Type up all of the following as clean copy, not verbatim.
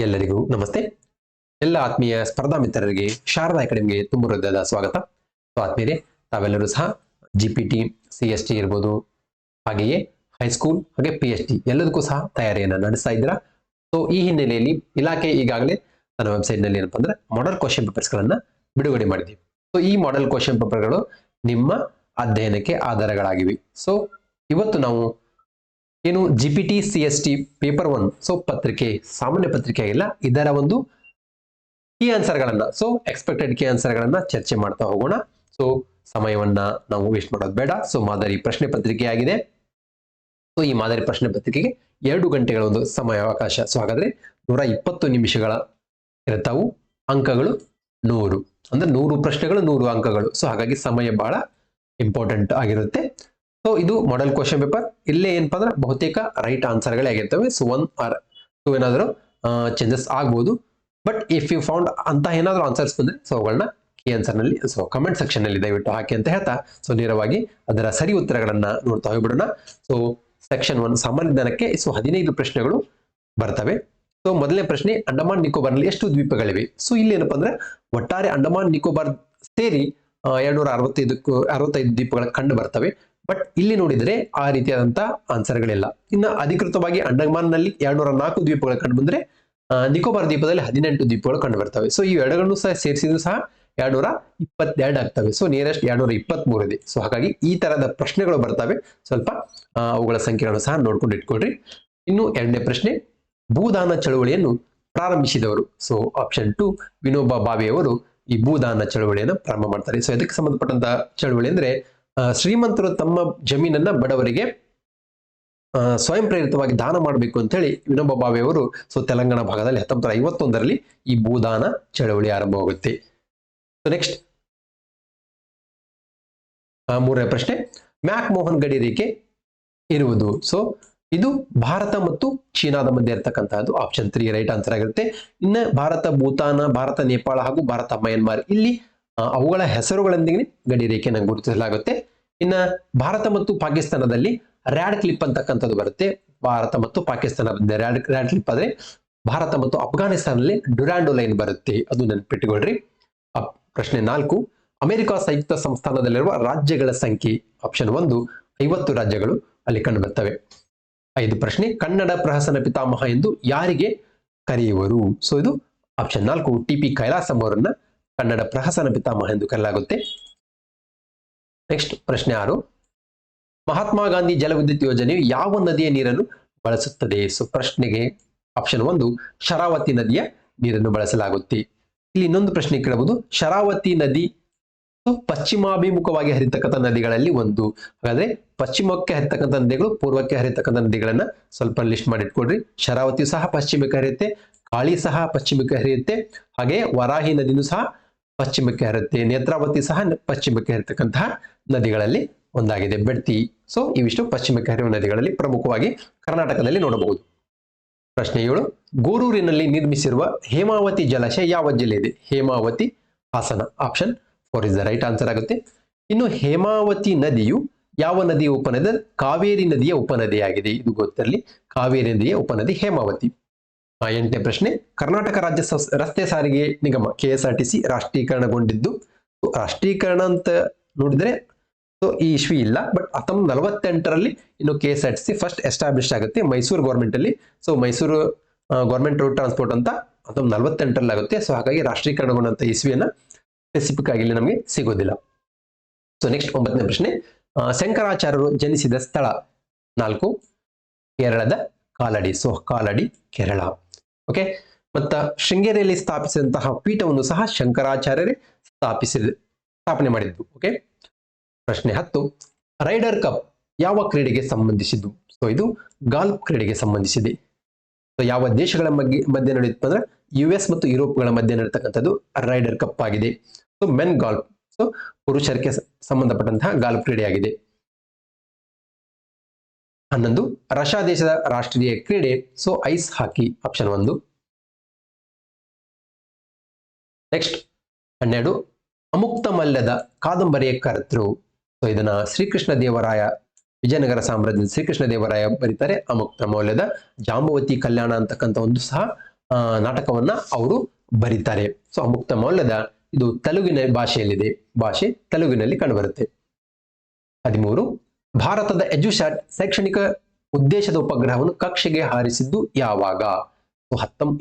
ಎಲ್ಲರಿಗೂ ನಮಸ್ತೆ. ಎಲ್ಲ ಆತ್ಮೀಯ ಸ್ಪರ್ಧಾ ಮಿತ್ರರಿಗೆ ಶಾರದಾ ಅಕಾಡೆಮಿಗೆ ತುಂಬ ಹೃದಯದ ಸ್ವಾಗತ. ಆತ್ಮೀಯರೇ, ತಾವೆಲ್ಲರೂ ಸಹ ಜಿಪಿಟಿ, CST ಇರ್ಬೋದು, ಹಾಗೆಯೇ ಹೈಸ್ಕೂಲ್ ಹಾಗೆ PhD ಎಲ್ಲದಕ್ಕೂ ಸಹ ತಯಾರಿಯನ್ನು ನಡೆಸ್ತಾ ಇದ್ದೀರಾ. ಸೊ ಈ ಹಿನ್ನೆಲೆಯಲ್ಲಿ ಇಲಾಖೆ ಈಗಾಗಲೇ ತನ್ನ ವೆಬ್ಸೈಟ್ ನಲ್ಲಿ ಏನಪ್ಪಾ ಅಂದ್ರೆ ಮಾಡೆಲ್ ಕ್ವಶನ್ ಪೇಪರ್ಸ್ ಗಳನ್ನ ಬಿಡುಗಡೆ ಮಾಡಿದ್ದೀವಿ. ಸೊ ಈ ಮಾಡೆಲ್ ಕ್ವಶನ್ ಪೇಪರ್ಗಳು ನಿಮ್ಮ ಅಧ್ಯಯನಕ್ಕೆ ಆಧಾರಗಳಾಗಿವೆ. ಸೊ ಇವತ್ತು ನಾವು ಏನು ಜಿಪಿಟಿ CST ಪೇಪರ್ 1 ಸೊ ಪತ್ರಿಕೆ ಸಾಮಾನ್ಯ ಪತ್ರಿಕೆ ಆಗಿಲ್ಲ, ಇದರ ಒಂದು ಕೀ ಆನ್ಸರ್ ಗಳನ್ನ ಸೊ ಎಕ್ಸ್ಪೆಕ್ಟೆಡ್ ಕೀ ಆನ್ಸರ್ ಗಳನ್ನ ಚರ್ಚೆ ಮಾಡ್ತಾ ಹೋಗೋಣ. ಸೊ ಸಮಯವನ್ನ ನಾವು ವೇಸ್ಟ್ ಮಾಡೋದು ಬೇಡ. ಸೊ ಮಾದರಿ ಪ್ರಶ್ನೆ ಪತ್ರಿಕೆ ಆಗಿದೆ. ಸೊ ಈ ಮಾದರಿ ಪ್ರಶ್ನೆ ಪತ್ರಿಕೆಗೆ 2 ಗಂಟೆಗಳ ಒಂದು ಸಮಯಾವಕಾಶ. ಸೊ ಹಾಗಾದ್ರೆ 120 ನಿಮಿಷಗಳ ಇರ್ತಾವು. ಅಂಕಗಳು 100 ಅಂದ್ರೆ 100 ಪ್ರಶ್ನೆಗಳು 100 ಅಂಕಗಳು. ಸೊ ಹಾಗಾಗಿ ಸಮಯ ಬಹಳ ಇಂಪಾರ್ಟೆಂಟ್ ಆಗಿರುತ್ತೆ. ಸೊ ಇದು ಮಾಡೆಲ್ ಕ್ವಶನ್ ಪೇಪರ್. ಇಲ್ಲೇ ಏನಪ್ಪಾ ಅಂದ್ರೆ ಬಹುತೇಕ ರೈಟ್ ಆನ್ಸರ್ ಗಳೇ ಆಗಿರ್ತವೆ. ಸೊ 1 or 2 ಏನಾದರೂ ಚೇಂಜಸ್ ಆಗ್ಬೋದು. ಬಟ್ ಇಫ್ ಯು ಫೌಂಡ್ ಅಂತ ಏನಾದರೂ ಆನ್ಸರ್ಸ್ ಬಂದ್ರೆ ಸೊ ಅವುಗಳನ್ನ ಕೀ ಆನ್ಸರ್ ನಲ್ಲಿ ಸೊ ಕಮೆಂಟ್ ಸೆಕ್ಷನ್ ನಲ್ಲಿ ದಯವಿಟ್ಟು ಹಾಕಿ ಅಂತ ಹೇಳ್ತಾ ಸೊ ನೇರವಾಗಿ ಅದರ ಸರಿ ಉತ್ತರಗಳನ್ನ ನೋಡ್ತಾ ಹೋಗ್ಬಿಡೋಣ. ಸೊ ಸೆಕ್ಷನ್ 1 ಸಾಮಾನ್ಯ ಜ್ಞಾನಕ್ಕೆ ಸೊ 15 ಪ್ರಶ್ನೆಗಳು ಬರ್ತವೆ. ಸೊ ಮೊದಲನೇ ಪ್ರಶ್ನೆ, ಅಂಡಮಾನ್ ನಿಕೋಬಾರ್ ನಲ್ಲಿ ಎಷ್ಟು ದ್ವೀಪಗಳಿವೆ? ಸೊ ಇಲ್ಲಿ ಏನಪ್ಪಾ ಅಂದ್ರೆ ಒಟ್ಟಾರೆ ಅಂಡಮಾನ್ ನಿಕೋಬಾರ್ ಸೇರಿ 265 ದ್ವೀಪಗಳ ಕಂಡು ಬರ್ತವೆ. ಬಟ್ ಇಲ್ಲಿ ನೋಡಿದ್ರೆ ಆ ರೀತಿಯಾದಂತ ಆನ್ಸರ್ಗಳಿಲ್ಲ. ಇನ್ನು ಅಧಿಕೃತವಾಗಿ ಅಂಡಮಾನ್ ನಲ್ಲಿ 204 ದ್ವೀಪಗಳು ಕಂಡು ಬಂದ್ರೆ ನಿಕೋಬಾರ್ ದ್ವೀಪದಲ್ಲಿ 18 ದ್ವೀಪಗಳು ಕಂಡು ಬರ್ತವೆ. ಸೊ ಈ ಎರಡನ್ನು ಸಹ ಸೇರಿಸಿದ್ರು ಸಹ 222 ಆಗ್ತವೆ. ಸೊ ನಿಯರೆಸ್ಟ್ 223 ಇದೆ. ಸೊ ಹಾಗಾಗಿ ಈ ತರದ ಪ್ರಶ್ನೆಗಳು ಬರ್ತವೆ. ಸ್ವಲ್ಪ ಅವುಗಳ ಸಂಖ್ಯೆಗಳನ್ನು ಸಹ ನೋಡ್ಕೊಂಡು ಇಟ್ಕೊಳ್ರಿ. ಇನ್ನು ಎರಡನೇ ಪ್ರಶ್ನೆ, ಭೂದಾನ ಚಳವಳಿಯನ್ನು ಪ್ರಾರಂಭಿಸಿದವರು? ಸೊ ಆಪ್ಷನ್ 2 ವಿನೋಬಾ ಭಾವೆ ಅವರು ಈ ಭೂದಾನ ಚಳವಳಿಯನ್ನು ಪ್ರಾರಂಭ ಮಾಡ್ತಾರೆ. ಸೊ ಇದಕ್ಕೆ ಸಂಬಂಧಪಟ್ಟಂತ ಚಳವಳಿ ಅಂದ್ರೆ ಶ್ರೀಮಂತರು ತಮ್ಮ ಜಮೀನನ್ನ ಬಡವರಿಗೆ ಸ್ವಯಂ ಪ್ರೇರಿತವಾಗಿ ದಾನ ಮಾಡಬೇಕು ಅಂತ ಹೇಳಿ ವಿನೋಬಾ ಭಾವೆ ಅವರು ಸೊ ತೆಲಂಗಾಣ ಭಾಗದಲ್ಲಿ 1951ರಲ್ಲಿ ಈ ಭೂದಾನ ಚಳವಳಿ ಆರಂಭವಾಗುತ್ತೆ. ಸೊ ನೆಕ್ಸ್ಟ್ ಮೂರನೇ ಪ್ರಶ್ನೆ, ಮ್ಯಾಕ್ ಮೋಹನ್ ಗಡಿ ರೇಖೆ ಇರುವುದು? ಸೊ ಇದು ಭಾರತ ಮತ್ತು ಚೀನಾದ ಮಧ್ಯೆ ಇರತಕ್ಕಂತಹದ್ದು. ಆಪ್ಷನ್ 3 ರೈಟ್ ಆನ್ಸರ್ ಆಗಿರುತ್ತೆ. ಇನ್ನು ಭಾರತ ಭೂತಾನ, ಭಾರತ ನೇಪಾಳ ಹಾಗೂ ಭಾರತ ಮಯನ್ಮಾರ್ ಇಲ್ಲಿ ಅವುಗಳ ಹೆಸರುಗಳೊಂದಿಗೆ ಗಡಿ ರೇಖೆಯನ್ನು ಗುರುತಿಸಲಾಗುತ್ತೆ. ಇನ್ನ ಭಾರತ ಮತ್ತು ಪಾಕಿಸ್ತಾನದಲ್ಲಿ ರ್ಯಾಡ್ ಕ್ಲಿಪ್ ಅಂತಕ್ಕಂಥದ್ದು ಬರುತ್ತೆ. ಭಾರತ ಮತ್ತು ಪಾಕಿಸ್ತಾನದ ರ್ಯಾಡ್ ಕ್ಲಿಪ್ ಆದ್ರೆ ಭಾರತ ಮತ್ತು ಅಫ್ಘಾನಿಸ್ತಾನದಲ್ಲಿ ಡುರಾಂಡೋ ಲೈನ್ ಬರುತ್ತೆ, ಅದು ನೆನಪಿಟ್ಟುಕೊಳ್ಳ್ರಿ. ಪ್ರಶ್ನೆ 4, ಅಮೆರಿಕ ಸಂಯುಕ್ತ ಸಂಸ್ಥಾನದಲ್ಲಿರುವ ರಾಜ್ಯಗಳ ಸಂಖ್ಯೆ? ಆಪ್ಷನ್ 1 50 ರಾಜ್ಯಗಳು ಅಲ್ಲಿ ಕಂಡು ಬರ್ತವೆ. 5 ಪ್ರಶ್ನೆ, ಕನ್ನಡ ಪ್ರಹಸನ ಪಿತಾಮಹ ಎಂದು ಯಾರಿಗೆ ಕರೆಯುವರು? ಸೊ ಇದು ಆಪ್ಷನ್ 4 TP ಕೈಲಾಸಂ ಅವರನ್ನ ಕನ್ನಡ ಪ್ರಹಸನ ಪಿತಾಮಹ ಎಂದು ಕರೆಯಲಾಗುತ್ತೆ. ನೆಕ್ಸ್ಟ್ ಪ್ರಶ್ನೆ 6, ಮಹಾತ್ಮ ಗಾಂಧಿ ಜಲವಿದ್ಯುತ್ ಯೋಜನೆಯು ಯಾವ ನದಿಯ ನೀರನ್ನು ಬಳಸುತ್ತದೆ? ಸೊ ಪ್ರಶ್ನೆಗೆ ಆಪ್ಷನ್ 1 ಶರಾವತಿ ನದಿಯ ನೀರನ್ನು ಬಳಸಲಾಗುತ್ತೆ. ಇಲ್ಲಿ ಇನ್ನೊಂದು ಪ್ರಶ್ನೆ ಕೇಳಬಹುದು, ಶರಾವತಿ ನದಿ ಪಶ್ಚಿಮಾಭಿಮುಖವಾಗಿ ಹರಿತಕ್ಕಂಥ ನದಿಗಳಲ್ಲಿ ಒಂದು. ಹಾಗಾದ್ರೆ ಪಶ್ಚಿಮಕ್ಕೆ ಹರಿತಕ್ಕಂಥ ನದಿಗಳು, ಪೂರ್ವಕ್ಕೆ ಹರಿತಕ್ಕಂಥ ನದಿಗಳನ್ನ ಸ್ವಲ್ಪ ಲಿಸ್ಟ್ ಮಾಡಿ ಇಟ್ಕೊಡ್ರಿ. ಶರಾವತಿಯು ಸಹ ಪಶ್ಚಿಮಕ್ಕೆ ಹರಿಯುತ್ತೆ, ಕಾಳಿ ಸಹ ಪಶ್ಚಿಮಕ್ಕೆ ಹರಿಯುತ್ತೆ, ಹಾಗೆ ವರಾಹಿ ನದಿನೂ ಸಹ ಪಶ್ಚಿಮಕ್ಕೆ ಹರಿಯುತ್ತೆ, ನೇತ್ರಾವತಿ ಸಹ ಪಶ್ಚಿಮಕ್ಕೆ ಹರಿತಕ್ಕಂತಹ ನದಿಗಳಲ್ಲಿ ಒಂದಾಗಿದೆ, ಬೆಡ್ತಿ. ಸೊ ಇವಿಷ್ಟು ಪಶ್ಚಿಮಕ್ಕೆ ಹರಿಯುವ ನದಿಗಳಲ್ಲಿ ಪ್ರಮುಖವಾಗಿ ಕರ್ನಾಟಕದಲ್ಲಿ ನೋಡಬಹುದು. ಪ್ರಶ್ನೆ 7, ಗೋರೂರಿನಲ್ಲಿ ನಿರ್ಮಿಸಿರುವ ಹೇಮಾವತಿ ಜಲಾಶಯ ಯಾವ ಜಿಲ್ಲೆ ಇದೆ? Hemavathi Hassan. Option 4 is the right answer ಆಗುತ್ತೆ. ಇನ್ನು ಹೇಮಾವತಿ ನದಿಯು ಯಾವ ನದಿಯ ಉಪನದಿ? ಕಾವೇರಿ ನದಿಯ ಉಪನದಿಯಾಗಿದೆ. ಇದು ಗೊತ್ತಿರಲಿ, ಕಾವೇರಿ ನದಿಯ ಉಪನದಿ ಹೇಮಾವತಿ. 8ನೇ ಪ್ರಶ್ನೆ, ಕರ್ನಾಟಕ ರಾಜ್ಯ ರಸ್ತೆ ಸಾರಿಗೆ ನಿಗಮ KSRTC ರಾಷ್ಟ್ರೀಕರಣಗೊಂಡಿದ್ದು? ರಾಷ್ಟ್ರೀಕರಣ ಅಂತ ನೋಡಿದ್ರೆ ಸೊ ಈ ಇಶ್ವಿ ಇಲ್ಲ, ಬಟ್ 1948ರಲ್ಲಿ ಇನ್ನು KSRTC ಫಸ್ಟ್ ಎಸ್ಟಾಬ್ಲಿಷ್ ಆಗುತ್ತೆ ಮೈಸೂರು ಗೌರ್ಮೆಂಟ್ ಅಲ್ಲಿ. So Mysuru government road transport ಅಂತ 1948ರಲ್ಲಿ ಆಗುತ್ತೆ. ಸೊ ಹಾಗಾಗಿ ರಾಷ್ಟ್ರೀಕರಣಗೊಂಡಂತ ಇಸ್ವಿಯನ್ನ ಸ್ಪೆಸಿಫಿಕ್ ಆಗಿ ಇಲ್ಲಿ ನಮಗೆ ಸಿಗೋದಿಲ್ಲ. ಸೊ ನೆಕ್ಸ್ಟ್ 9ನೇ ಪ್ರಶ್ನೆ, ಶಂಕರಾಚಾರ್ಯರು ಜನಿಸಿದ ಸ್ಥಳ? 4 ಕೇರಳದ ಕಾಲಡಿ. ಸೊ ಕಾಲಡಿ ಕೇರಳ. ಓಕೆ, ಮತ್ತ ಶೃಂಗೇರಿಯಲ್ಲಿ ಸ್ಥಾಪಿಸಿದಂತಹ ಪೀಠವನ್ನು ಸಹ ಶಂಕರಾಚಾರ್ಯರೇ ಸ್ಥಾಪನೆ ಮಾಡಿದ್ದು. ಓಕೆ, ಪ್ರಶ್ನೆ 10, ರೈಡರ್ ಕಪ್ ಯಾವ ಕ್ರೀಡೆಗೆ ಸಂಬಂಧಿಸಿದ್ದು? ಸೊ ಇದು ಗಾಲ್ಫ್ ಕ್ರೀಡೆಗೆ ಸಂಬಂಧಿಸಿದೆ. ಸೊ ಯಾವ ದೇಶಗಳ ಮಧ್ಯೆ ನಡೆಯುತ್ತೆ ಅಂದ್ರೆ US ಮತ್ತು ಯುರೋಪ್ಗಳ ಮಧ್ಯೆ ನಡೆಯತಕ್ಕಂಥದ್ದು ರೈಡರ್ ಕಪ್ ಆಗಿದೆ. ಸೊ ಮೆನ್ ಗಾಲ್ಫ್, ಸೊ ಪುರುಷರಿಗೆ ಸಂಬಂಧಪಟ್ಟಂತಹ ಗಾಲ್ಫ್ ಕ್ರೀಡೆಯಾಗಿದೆ. 11, ರಷ್ಯಾ ದೇಶದ ರಾಷ್ಟ್ರೀಯ ಕ್ರೀಡೆ? ಸೊ ಐಸ್ ಹಾಕಿ. ಆಪ್ಷನ್ 1. ನೆಕ್ಸ್ಟ್ 12, ಅಮುಕ್ತ ಮಲ್ಯದ ಕಾದಂಬರಿಯ ಕರ್ತೃ? ಸೊ ಇದನ್ನ ಶ್ರೀಕೃಷ್ಣ ದೇವರಾಯ, ವಿಜಯನಗರ ಸಾಮ್ರಾಜ್ಯದ ಶ್ರೀಕೃಷ್ಣ ದೇವರಾಯ ಬರೀತಾರೆ. ಅಮುಕ್ತ ಮೌಲ್ಯದ ಜಾಂಬವತಿ ಕಲ್ಯಾಣ ಅಂತಕ್ಕಂಥ ಒಂದು ಸಹ ನಾಟಕವನ್ನ ಅವರು ಬರೀತಾರೆ. ಸೊ ಅಮುಕ್ತ ಮೌಲ್ಯದ ಇದು ತೆಲುಗಿನ ಭಾಷೆಯಲ್ಲಿದೆ, ಭಾಷೆ ತೆಲುಗಿನಲ್ಲಿ ಕಂಡುಬರುತ್ತೆ. 13 ಭಾರತದ ಎಜುಸ್ಯಾಟ್ ಶೈಕ್ಷಣಿಕ ಉದ್ದೇಶದ ಉಪಗ್ರಹವನ್ನು ಕಕ್ಷೆಗೆ ಹಾರಿಸಿದ್ದು ಯಾವಾಗ?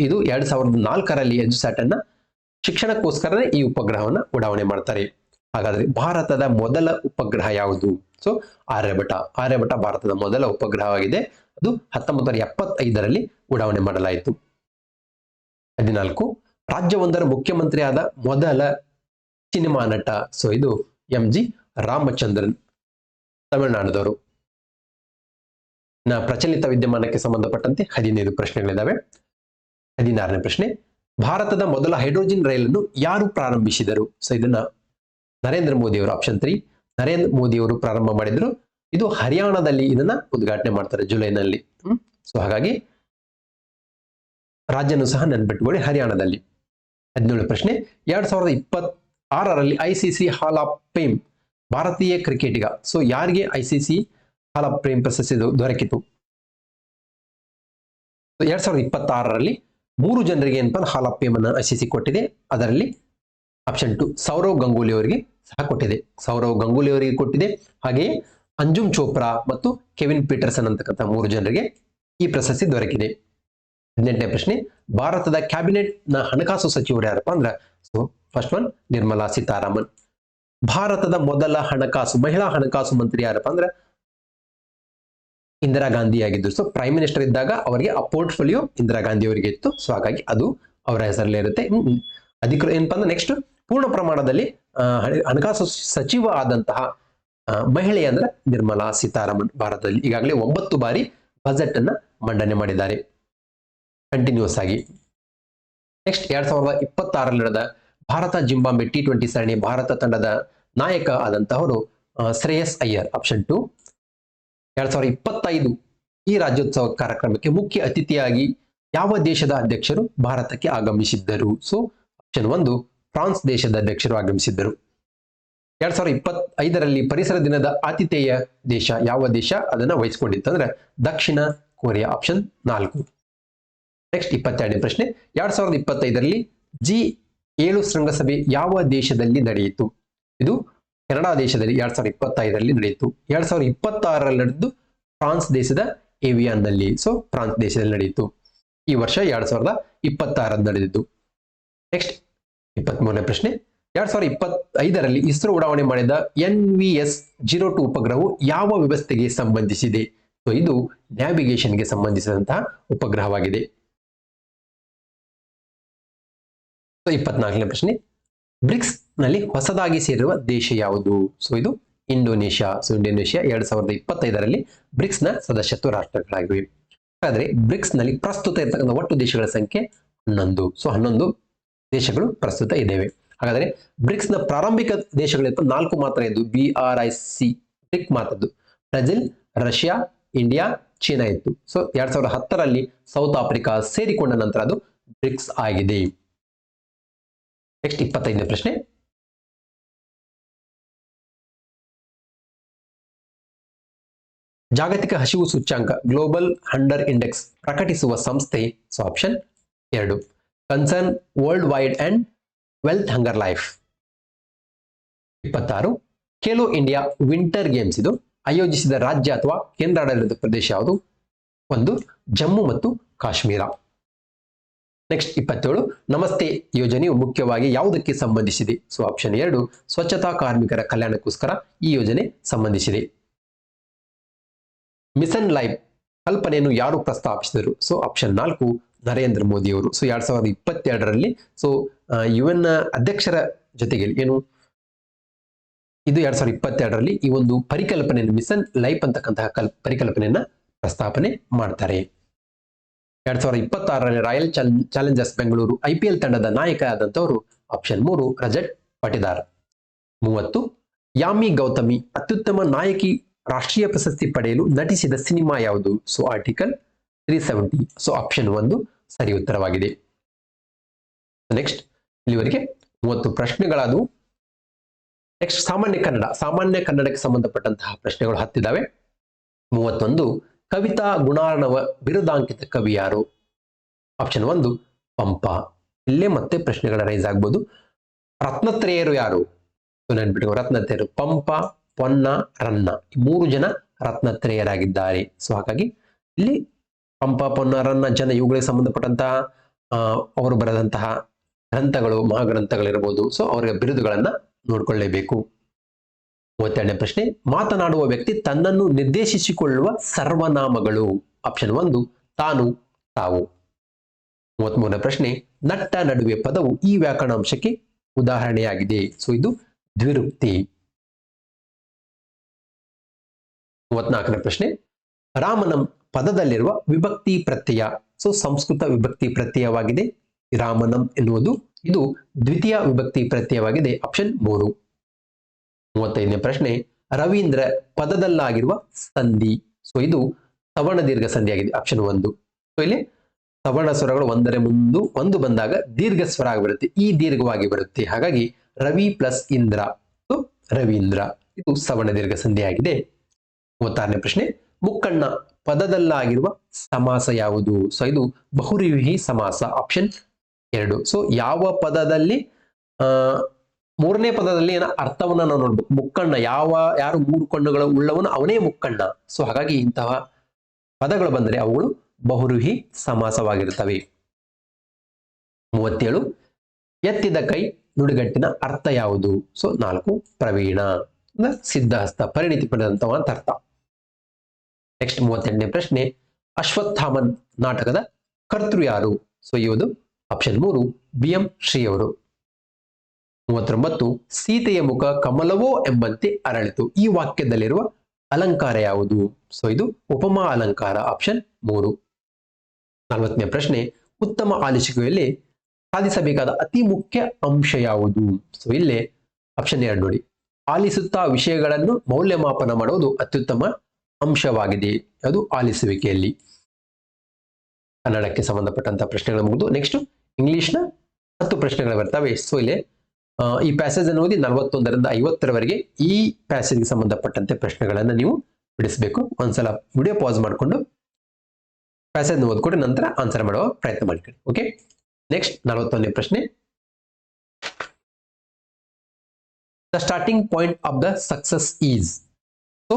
ಇದು 2004ರಲ್ಲಿ ಎಜುಸ್ಯಾಟ್ ಅನ್ನ ಶಿಕ್ಷಣಕ್ಕೋಸ್ಕರನೇ ಈ ಉಪಗ್ರಹವನ್ನ ಉಡಾವಣೆ ಮಾಡ್ತಾರೆ. ಹಾಗಾದ್ರೆ ಭಾರತದ ಮೊದಲ ಉಪಗ್ರಹ ಯಾವುದು? ಸೊ ಆರ್ಯಭಟ ಭಾರತದ ಮೊದಲ ಉಪಗ್ರಹವಾಗಿದೆ. ಅದು 1975ರಲ್ಲಿ ಉಡಾವಣೆ ಮಾಡಲಾಯಿತು. 14 ರಾಜ್ಯವೊಂದರ ಮುಖ್ಯಮಂತ್ರಿಯಾದ ಮೊದಲ ಸಿನಿಮಾ ನಟ. ಸೊ ಇದು MG ರಾಮಚಂದ್ರನ್, ತಮಿಳುನಾಡದವರು. ಪ್ರಚಲಿತ ವಿದ್ಯಮಾನಕ್ಕೆ ಸಂಬಂಧಪಟ್ಟಂತೆ 15 ಪ್ರಶ್ನೆಗಳಿದ್ದಾವೆ. 16ನೇ ಪ್ರಶ್ನೆ, ಭಾರತದ ಮೊದಲ ಹೈಡ್ರೋಜನ್ ರೈಲನ್ನು ಯಾರು ಪ್ರಾರಂಭಿಸಿದರು? ಸೊ ಇದನ್ನ ನರೇಂದ್ರ ಮೋದಿ ಅವರು, ಆಪ್ಷನ್ 3 ನರೇಂದ್ರ ಮೋದಿ ಅವರು ಪ್ರಾರಂಭ ಮಾಡಿದ್ರು. ಇದು ಹರಿಯಾಣದಲ್ಲಿ ಇದನ್ನ ಉದ್ಘಾಟನೆ ಮಾಡ್ತಾರೆ ಜುಲೈನಲ್ಲಿ. ಸೊ ಹಾಗಾಗಿ ರಾಜ್ಯನೂ ಸಹ ನೆನ್ಪಿಟ್ಕೊಳ್ಳಿ, ಹರಿಯಾಣದಲ್ಲಿ. 17ನೇ ಪ್ರಶ್ನೆ, 2026ರಲ್ಲಿ ICC ಹಾಲ್ ಆಫ್ ಫೇಮ್ ಭಾರತೀಯ ಕ್ರಿಕೆಟಿಗ. ಸೊ ಯಾರಿಗೆ ICC ಹಾಲ್ ಆಫ್ ಫೇಮ್ ಪ್ರಶಸ್ತಿ ದೊರಕಿತು? 2026ರಲ್ಲಿ 3 ಜನರಿಗೆ ಏನಪ್ಪಾ ಹಾಲ್ ಆಫ್ ಫೇಮ್ ಅನ್ನು ICC ಕೊಟ್ಟಿದೆ. ಅದರಲ್ಲಿ ಆಪ್ಷನ್ 2 ಸೌರವ್ ಗಂಗೂಲಿ ಅವರಿಗೆ ಸಹ ಕೊಟ್ಟಿದೆ. ಸೌರವ್ ಗಂಗೂಲಿ ಅವರಿಗೆ ಕೊಟ್ಟಿದೆ. ಹಾಗೆಯೇ ಅಂಜುಮ್ ಚೋಪ್ರಾ ಮತ್ತು ಕೆವಿನ್ ಪೀಟರ್ಸನ್ ಅಂತಕ್ಕಂಥ 3 ಜನರಿಗೆ ಈ ಪ್ರಶಸ್ತಿ ದೊರಕಿದೆ. 18ನೇ ಪ್ರಶ್ನೆ, ಭಾರತದ ಕ್ಯಾಬಿನೆಟ್ ನ ಹಣಕಾಸು ಸಚಿವರು ಯಾರಪ್ಪ ಅಂದ್ರ, so first one Nirmala Sitharaman. ಭಾರತದ ಮೊದಲ ಮಹಿಳಾ ಹಣಕಾಸು ಮಂತ್ರಿ ಯಾರಪ್ಪ ಅಂದ್ರ ಇಂದಿರಾ ಗಾಂಧಿ ಆಗಿದ್ರು. ಸೊ ಪ್ರೈಮ್ ಮಿನಿಸ್ಟರ್ ಇದ್ದಾಗ ಅವರಿಗೆ ಆ ಪೋರ್ಟ್ಫೋಲಿಯೋ ಇಂದಿರಾ ಗಾಂಧಿ ಅವರಿಗೆ ಇತ್ತು. ಸೊ ಹಾಗಾಗಿ ಅದು ಅವರ ಹೆಸರಲ್ಲಿ ಇರುತ್ತೆ. ಏನಪ್ಪಾ ಅಂದ್ರೆ ನೆಕ್ಸ್ಟ್, ಪೂರ್ಣ ಪ್ರಮಾಣದಲ್ಲಿ ಹಣಕಾಸು ಸಚಿವ ಆದಂತಹ ಮಹಿಳೆ ಅಂದ್ರೆ ನಿರ್ಮಲಾ ಸೀತಾರಾಮನ್. ಭಾರತದಲ್ಲಿ ಈಗಾಗಲೇ 9 ಬಾರಿ ಬಜೆಟ್ ಅನ್ನ ಮಂಡನೆ ಮಾಡಿದ್ದಾರೆ ಕಂಟಿನ್ಯೂಸ್ ಆಗಿ. ನೆಕ್ಸ್ಟ್, 2026ರಲ್ಲಿ ನಡೆದ ಭಾರತ ಜಿಂಬಾಬ್ವೆ T20 ಸರಣಿ ಭಾರತ ತಂಡದ ನಾಯಕ ಆದಂತಹವರು ಶ್ರೇಯಸ್ ಅಯ್ಯರ್, ಆಪ್ಷನ್ 2. 2025 ಈ ರಾಜ್ಯೋತ್ಸವ ಕಾರ್ಯಕ್ರಮಕ್ಕೆ ಮುಖ್ಯ ಅತಿಥಿಯಾಗಿ ಯಾವ ದೇಶದ ಅಧ್ಯಕ್ಷರು ಭಾರತಕ್ಕೆ ಆಗಮಿಸಿದ್ದರು? ಸೊ ಆಪ್ಷನ್ 1 ಫ್ರಾನ್ಸ್ ದೇಶದ ಅಧ್ಯಕ್ಷರು ಆಗಮಿಸಿದ್ದರು. 2025ರಲ್ಲಿ ಪರಿಸರ ದಿನದ ಆತಿಥೇಯ ದೇಶ ಯಾವ ದೇಶ ಅದನ್ನ ವಹಿಸಿಕೊಂಡಿತ್ತು ಅಂದ್ರೆ ದಕ್ಷಿಣ ಕೊರಿಯಾ, ಆಪ್ಷನ್ 4. ನೆಕ್ಸ್ಟ್ 22ನೇ ಪ್ರಶ್ನೆ, 2025ರಲ್ಲಿ G7 ಶೃಂಗಸಭೆ ಯಾವ ದೇಶದಲ್ಲಿ ನಡೆಯಿತು? ಇದು ಕೆನಡಾ ದೇಶದಲ್ಲಿ 2025ರಲ್ಲಿ ನಡೆಯಿತು. 2026ರಲ್ಲಿ ನಡೆದು ಫ್ರಾನ್ಸ್ ದೇಶದ ಏವಿಯಾನ್ ನಲ್ಲಿ. ಸೊ ಫ್ರಾನ್ಸ್ ದೇಶದಲ್ಲಿ ನಡೆಯಿತು. ಈ ವರ್ಷ 2026 ನಡೆದಿದ್ದು. ನೆಕ್ಸ್ಟ್ 23ನೇ ಪ್ರಶ್ನೆ, 2025ರಲ್ಲಿ ಇಸ್ರೋ ಉಡಾವಣೆ ಮಾಡಿದ NVS-02 ಉಪಗ್ರಹವು ಯಾವ ವ್ಯವಸ್ಥೆಗೆ ಸಂಬಂಧಿಸಿದೆ? ಸೊ ಇದು ನ್ಯಾವಿಗೇಷನ್ಗೆ ಸಂಬಂಧಿಸಿದಂತಹ ಉಪಗ್ರಹವಾಗಿದೆ. 24ನೇ ಪ್ರಶ್ನೆ, ಬ್ರಿಕ್ಸ್ ನಲ್ಲಿ ಹೊಸದಾಗಿ ಸೇರಿರುವ ದೇಶ ಯಾವುದು? ಸೊ ಇದು ಇಂಡೋನೇಷ್ಯಾ. ಸೊ ಇಂಡೋನೇಷ್ಯಾ 2025ರಲ್ಲಿ ಬ್ರಿಕ್ಸ್ ನ ಸದಸ್ಯತ್ವ ರಾಷ್ಟ್ರಗಳಾಗಿವೆ. ಹಾಗಾದ್ರೆ ಬ್ರಿಕ್ಸ್ ನಲ್ಲಿ ಪ್ರಸ್ತುತ ಇರತಕ್ಕಂಥ ಒಟ್ಟು ದೇಶಗಳ ಸಂಖ್ಯೆ 11. ಸೊ 11 ದೇಶಗಳು ಪ್ರಸ್ತುತ ಇದ್ದೇವೆ. ಹಾಗಾದ್ರೆ ಬ್ರಿಕ್ಸ್ ನ ಪ್ರಾರಂಭಿಕ ದೇಶಗಳು 4 ಮಾತ್ರ ಇದ್ದು, BRIC BRIC ಮಾತ್ರದ್ದು. Brazil, Russia, India, China ಇತ್ತು. ಸೊ 2010ರಲ್ಲಿ ಸೌತ್ ಆಫ್ರಿಕಾ ಸೇರಿಕೊಂಡ ನಂತರ ಅದು ಬ್ರಿಕ್ಸ್ ಆಗಿದೆ. ನೆಕ್ಸ್ಟ್ 25ನೇ ಪ್ರಶ್ನೆ, ಜಾಗತಿಕ ಹಸಿವು ಸೂಚ್ಯಾಂಕ ಗ್ಲೋಬಲ್ ಹಂಡರ್ ಇಂಡೆಕ್ಸ್ ಪ್ರಕಟಿಸುವ ಸಂಸ್ಥೆ? So option 2 concern world wide and wealth hunger life. 26 Khelo India winter games ಇದು ಆಯೋಜಿಸಿದ ರಾಜ್ಯ ಅಥವಾ ಕೇಂದ್ರಾಡಳಿತ ಪ್ರದೇಶ ಯಾವುದು? 1 ಜಮ್ಮು ಮತ್ತು ಕಾಶ್ಮೀರ. ನೆಕ್ಸ್ಟ್ 27 ನಮಸ್ತೆ ಯೋಜನೆಯು ಮುಖ್ಯವಾಗಿ ಯಾವುದಕ್ಕೆ ಸಂಬಂಧಿಸಿದೆ? ಸೊ ಆಪ್ಷನ್ 2 ಸ್ವಚ್ಛತಾ ಕಾರ್ಮಿಕರ ಕಲ್ಯಾಣಕ್ಕೋಸ್ಕರ ಈ ಯೋಜನೆ ಸಂಬಂಧಿಸಿದೆ. ಮಿಷನ್ ಲೈಫ್ ಕಲ್ಪನೆಯನ್ನು ಯಾರು ಪ್ರಸ್ತಾಪಿಸಿದರು? ಸೊ ಆಪ್ಷನ್ 4 ನರೇಂದ್ರ ಮೋದಿ ಅವರು. ಸೊ 2022ರಲ್ಲಿ ಸೊ UN ಅಧ್ಯಕ್ಷರ ಜೊತೆಗೆ ಏನು ಇದು 2022ರಲ್ಲಿ ಈ ಒಂದು ಪರಿಕಲ್ಪನೆಯನ್ನು ಮಿಷನ್ ಲೈಫ್ ಅಂತಕ್ಕಂತಹ ಪರಿಕಲ್ಪನೆಯನ್ನ ಪ್ರಸ್ತಾಪನೆ ಮಾಡ್ತಾರೆ. 2026ರಲ್ಲಿ ರಾಯಲ್ ಚಾಲೆಂಜರ್ಸ್ ಬೆಂಗಳೂರು IPL ತಂಡದ ನಾಯಕ ಆದಂತವರು ಆಪ್ಷನ್ 3 ರಜತ್ ಪಟಿದಾರ್. 30 ಯಾಮಿ ಗೌತಮಿ ಅತ್ಯುತ್ತಮ ನಾಯಕಿ ರಾಷ್ಟ್ರೀಯ ಪ್ರಶಸ್ತಿ ಪಡೆಯಲು ನಟಿಸಿದ ಸಿನಿಮಾ ಯಾವುದು? So article 370. ಸೊ ಆಪ್ಷನ್ 1 ಸರಿ ಉತ್ತರವಾಗಿದೆ. ನೆಕ್ಸ್ಟ್ ಇಲ್ಲಿವರೆಗೆ 30 ಪ್ರಶ್ನೆಗಳಾದವು. ನೆಕ್ಸ್ಟ್ ಸಾಮಾನ್ಯ ಕನ್ನಡಕ್ಕೆ ಸಂಬಂಧಪಟ್ಟಂತಹ ಪ್ರಶ್ನೆಗಳು 10 ಇದ್ದಾವೆ. 31 ಕವಿತಾ ಗುಣಾರ್ಣವ ಬಿರುದಾಂಕಿತ ಕವಿ ಯಾರು? ಆಪ್ಷನ್ 1 ಪಂಪ. ಇಲ್ಲೇ ಮತ್ತೆ ಪ್ರಶ್ನೆಗಳ ರೈಸ್ ಆಗ್ಬೋದು. ರತ್ನತ್ರಯರು ಯಾರು? ನೆನ್ಪಿಟ್ಟು, ರತ್ನತ್ರಯರು ಪಂಪ, ಪೊನ್ನ, ರನ್ನ, ಈ 3 ಜನ ರತ್ನತ್ರಯರಾಗಿದ್ದಾರೆ. ಸೊ ಹಾಗಾಗಿ ಇಲ್ಲಿ ಪಂಪ, ಪೊನ್ನ, ರನ್ನ ಜನ ಇವುಗಳಿಗೆ ಸಂಬಂಧಪಟ್ಟಂತಹ ಅವರು ಬರೆದಂತಹ ಗ್ರಂಥಗಳು, ಮಹಾಗ್ರಂಥಗಳಿರ್ಬೋದು. ಸೊ ಅವರ ಬಿರುದುಗಳನ್ನ ನೋಡ್ಕೊಳ್ಳೇಬೇಕು. 32ನೇ ಪ್ರಶ್ನೆ, ಮಾತನಾಡುವ ವ್ಯಕ್ತಿ ತನ್ನನ್ನು ನಿರ್ದೇಶಿಸಿಕೊಳ್ಳುವ ಸರ್ವನಾಮಗಳು. ಆಪ್ಷನ್ 1 ತಾನು, ತಾವು. 33ನೇ ಪ್ರಶ್ನೆ, ನಟ್ಟ ನಡುವೆ ಪದವು ಈ ವ್ಯಾಕರಣಾಂಶಕ್ಕೆ ಉದಾಹರಣೆಯಾಗಿದೆ. ಸೊ ಇದು ದ್ವಿರುಕ್ತಿ. 34ನೇ ಪ್ರಶ್ನೆ, ರಾಮನಂ ಪದದಲ್ಲಿರುವ ವಿಭಕ್ತಿ ಪ್ರತ್ಯಯ. ಸೊ ಸಂಸ್ಕೃತ ವಿಭಕ್ತಿ ಪ್ರತ್ಯಯವಾಗಿದೆ ರಾಮನಂ ಎನ್ನುವುದು. ಇದು ದ್ವಿತೀಯ ವಿಭಕ್ತಿ ಪ್ರತ್ಯಯವಾಗಿದೆ. ಆಪ್ಷನ್ 3. 35ನೇ ಪ್ರಶ್ನೆ, ರವೀಂದ್ರ ಪದದಲ್ಲಾಗಿರುವ ಸಂಧಿ. ಸೊ ಇದು ಸವರ್ಣ ದೀರ್ಘ ಸಂಧಿಯಾಗಿದೆ. ಆಪ್ಷನ್ 1. ಸೊ ಇಲ್ಲಿ ಸವರ್ಣ ಸ್ವರಗಳು ಒಂದರ ಮುಂದೆ ಒಂದು ಬಂದಾಗ ದೀರ್ಘ ಸ್ವರ ಆಗಿಬಿಡುತ್ತೆ, ಈ ದೀರ್ಘವಾಗಿ ಬರುತ್ತೆ. ಹಾಗಾಗಿ ರವಿ ಪ್ಲಸ್ ಇಂದ್ರ, ಸೊ ರವೀಂದ್ರ, ಇದು ಸವರ್ಣ ದೀರ್ಘ ಸಂಧಿಯಾಗಿದೆ. 36ನೇ ಪ್ರಶ್ನೆ, ಮುಕ್ಕಣ್ಣ ಪದದಲ್ಲಾಗಿರುವ ಸಮಾಸ ಯಾವುದು? ಸೊ ಇದು ಬಹುವ್ರೀಹಿ ಸಮಾಸ. ಆಪ್ಷನ್ 2. ಸೊ ಯಾವ ಪದದಲ್ಲಿ ಮೂರನೇ ಪದದಲ್ಲಿ ಏನ ಅರ್ಥವನ್ನ ನಾವು ನೋಡ್ಬೇಕು. ಮುಕ್ಕಣ್ಣ ಯಾರು 3 ಕಣ್ಣುಗಳು ಉಳ್ಳವನು ಅವನೇ ಮುಕ್ಕಣ್ಣ. ಸೊ ಹಾಗಾಗಿ ಇಂತಹ ಪದಗಳು ಬಂದರೆ ಅವುಗಳು ಬಹುವ್ರೀಹಿ ಸಮಾಸವಾಗಿರುತ್ತವೆ. 37, ಎತ್ತಿದ ಕೈ ನುಡಿಗಟ್ಟಿನ ಅರ್ಥ ಯಾವುದು? ಸೊ 4 ಪ್ರವೀಣ, ಸಿದ್ಧಹಸ್ತ, ಪರಿಣಿತಿ ಪಡೆದಂತಹ ಅಂತ ಅರ್ಥ. ನೆಕ್ಸ್ಟ್ 38ನೇ ಪ್ರಶ್ನೆ, ಅಶ್ವತ್ಥಾಮನ್ ನಾಟಕದ ಕರ್ತೃ ಯಾರು? ಸೊ ಇವುದು ಆಪ್ಷನ್ 3 BM ಶ್ರೀ ಅವರು. 39, ಸೀತೆಯ ಮುಖ ಕಮಲವೋ ಎಂಬಂತೆ ಅರಳಿತು. ಈ ವಾಕ್ಯದಲ್ಲಿರುವ ಅಲಂಕಾರ ಯಾವುದು? ಸೊ ಇದು ಉಪಮಾ ಅಲಂಕಾರ. ಆಪ್ಷನ್ 3. 40ನೇ ಪ್ರಶ್ನೆ, ಉತ್ತಮ ಆಲಿಸುವಿಕೆಯಲ್ಲಿ ಸಾಧಿಸಬೇಕಾದ ಅತಿ ಮುಖ್ಯ ಅಂಶ ಯಾವುದು? ಸೊ ಇಲ್ಲೇ ಆಪ್ಷನ್ 2 ನೋಡಿ, ಆಲಿಸುತ್ತಾ ವಿಷಯಗಳನ್ನು ಮೌಲ್ಯಮಾಪನ ಮಾಡುವುದು ಅತ್ಯುತ್ತಮ ಅಂಶವಾಗಿದೆ. ಅದು ಆಲಿಸುವಿಕೆಯಲ್ಲಿ. ಕನ್ನಡಕ್ಕೆ ಸಂಬಂಧಪಟ್ಟಂತಹ ಪ್ರಶ್ನೆಗಳು ಮುಗಿದು ನೆಕ್ಸ್ಟ್ ಇಂಗ್ಲಿಷ್ನ 10 ಪ್ರಶ್ನೆಗಳು ಬರ್ತವೆ. ಸೊ ಇಲ್ಲಿ ಈ ಪ್ಯಾಸೇಜ್ ಅನ್ನು ಓದಿ 41ರಿಂದ 50ರವರೆಗೆ ಈ ಪ್ಯಾಸೇಜ್ಗೆ ಸಂಬಂಧಪಟ್ಟಂತೆ ಪ್ರಶ್ನೆಗಳನ್ನು ನೀವು ಬಿಡಿಸಬೇಕು. ಒಂದ್ಸಲ ವಿಡಿಯೋ ಪಾಸ್ ಮಾಡಿಕೊಂಡು ಪ್ಯಾಸೇಜ್ ಓದ್ಕೊಂಡು ನಂತರ ಆನ್ಸರ್ ಮಾಡುವ ಪ್ರಯತ್ನ ಮಾಡ್ಕೊಳ್ಳಿ. ಓಕೆ, ನೆಕ್ಸ್ಟ್ 41ನೇ ಪ್ರಶ್ನೆ, the starting point of the success is. So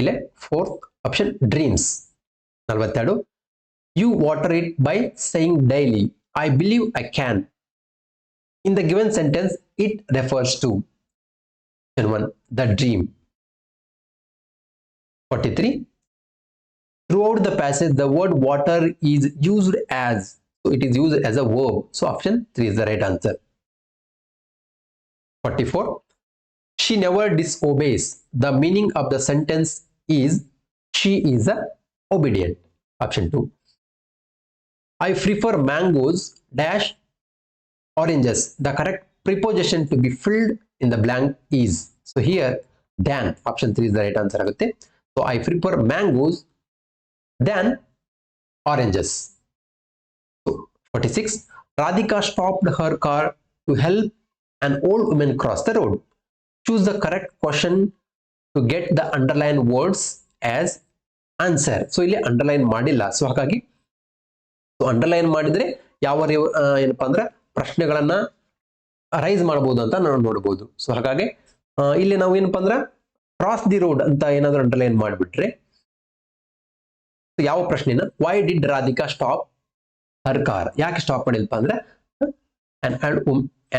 ಇಲ್ಲೇ 4th option dreams. 42, you water it by saying daily I believe I can. In the given sentence, it refers to option 1 the dream. 43, throughout the passage the word water is used as, so it is used as a verb. So option 3 is the right answer. 44, she never disobeys. The meaning of the sentence is she is obedient. Option 2. I prefer mangoes dash oranges. The correct preposition to be filled in the blank is, so here than, option 3 is the right answer agutte. So I prefer mangoes than oranges. So 46, Radhika stopped her car to help an old woman cross the road. Choose the correct question to get the underlined words as answer. So ಇಲ್ಲಿ underline ಮಾಡಿಲ್ಲ. So ಹಾಗಾಗಿ underline ಮಾಡಿದ್ರೆ ಯಾವ ಏನಪ್ಪಾ ಅಂದ್ರೆ ಪ್ರಶ್ನೆಗಳನ್ನ rice ಮಾಡಬಹುದು ಅಂತ ನಾವು ನೋಡಬಹುದು. ಸೊ ಹಾಗಾಗಿ ಇಲ್ಲಿ ನಾವು ಏನಪ್ಪಾ ಅಂದ್ರೆ ಕ್ರಾಸ್ ದಿ ರೋಡ್ ಅಂತ ಏನಾದ್ರು ಅಂಡರ್ಲೈನ್ ಮಾಡಿಬಿಟ್ರೆ ಯಾವ ಪ್ರಶ್ನೆನ, why did Radhika stop her car, ಯಾಕೆ ಸ್ಟಾಪ್ ಮಾಡಿಲ್ಪ ಅಂದ್ರೆ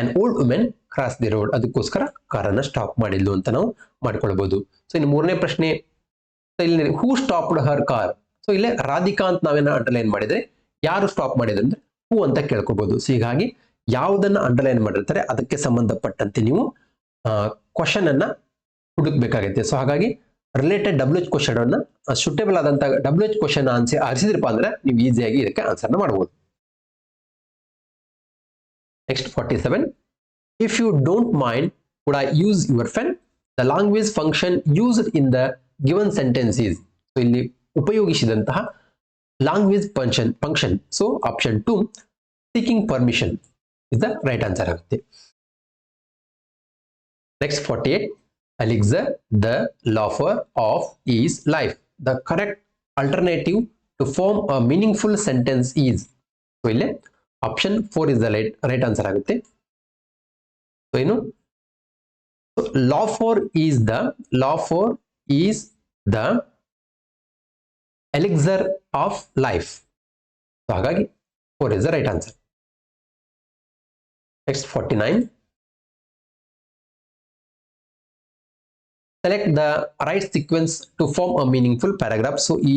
an old woman cross the road, ಅದಕ್ಕೋಸ್ಕರ ಕಾರನ್ನ ಸ್ಟಾಪ್ ಮಾಡಿದ್ಲು ಅಂತ ನಾವು ಮಾಡ್ಕೊಳ್ಬಹುದು. ಸೊ ಇನ್ನು 3ನೇ ಪ್ರಶ್ನೆ, ಇಲ್ಲಿ ಹೂ ಸ್ಟಾಪ್ಡ್ ಹರ್ ಕಾರ್. ಸೊ ಇಲ್ಲೇ ರಾಧಿಕಾ ಅಂತ ನಾವೇನ ಅಂಡರ್ಲೈನ್ ಮಾಡಿದ್ರೆ ಯಾರು ಸ್ಟಾಪ್ ಮಾಡಿದ್ರೆ ಅಂದ್ರೆ ಹೂ ಅಂತ ಕೇಳ್ಕೋಬಹುದು. ಸೊ ಹೀಗಾಗಿ ಯಾವುದನ್ನ ಅಂಡರ್ಲೈನ್ ಮಾಡಿರ್ತಾರೆ ಅದಕ್ಕೆ ಸಂಬಂಧಪಟ್ಟಂತೆ ನೀವು ಕ್ವಶನ್ ಅನ್ನ ಹುಡುಕ್ಬೇಕಾಗುತ್ತೆ. ಸೊ ಹಾಗಾಗಿ ರಿಲೇಟೆಡ್ WH ಕ್ವಶನ್ ಅನ್ನ ಸೂಟೇಬಲ್ ಆದಂತ WH ಕ್ವಶನ್ ಆರಿಸಿದ್ರಪ್ಪ ಅಂದ್ರೆ ನೀವು ಈಸಿಯಾಗಿ ಇದಕ್ಕೆ ಆನ್ಸರ್ನ ಮಾಡಬಹುದು. Next 47, if you don't mind would I use your pen. The language function used in the given sentence is. So ಇಲ್ಲಿ ಉಪಯೋಗಿಸಿದಂತಹ language function. So option 2 seeking permission is the right answer ಆಗುತ್ತೆ. Next 48, elixir, the loafer of is life. The correct alternative to form a meaningful sentence is. So ಇಲ್ಲಿ option 4 is the right answer ಆಗುತ್ತೆ. So ಏನು ಲಾ four is the elixir of life. ಹಾಗಾಗಿ 4 is the right answer. Next 49. Select the right sequence to form a meaningful paragraph. So ಈ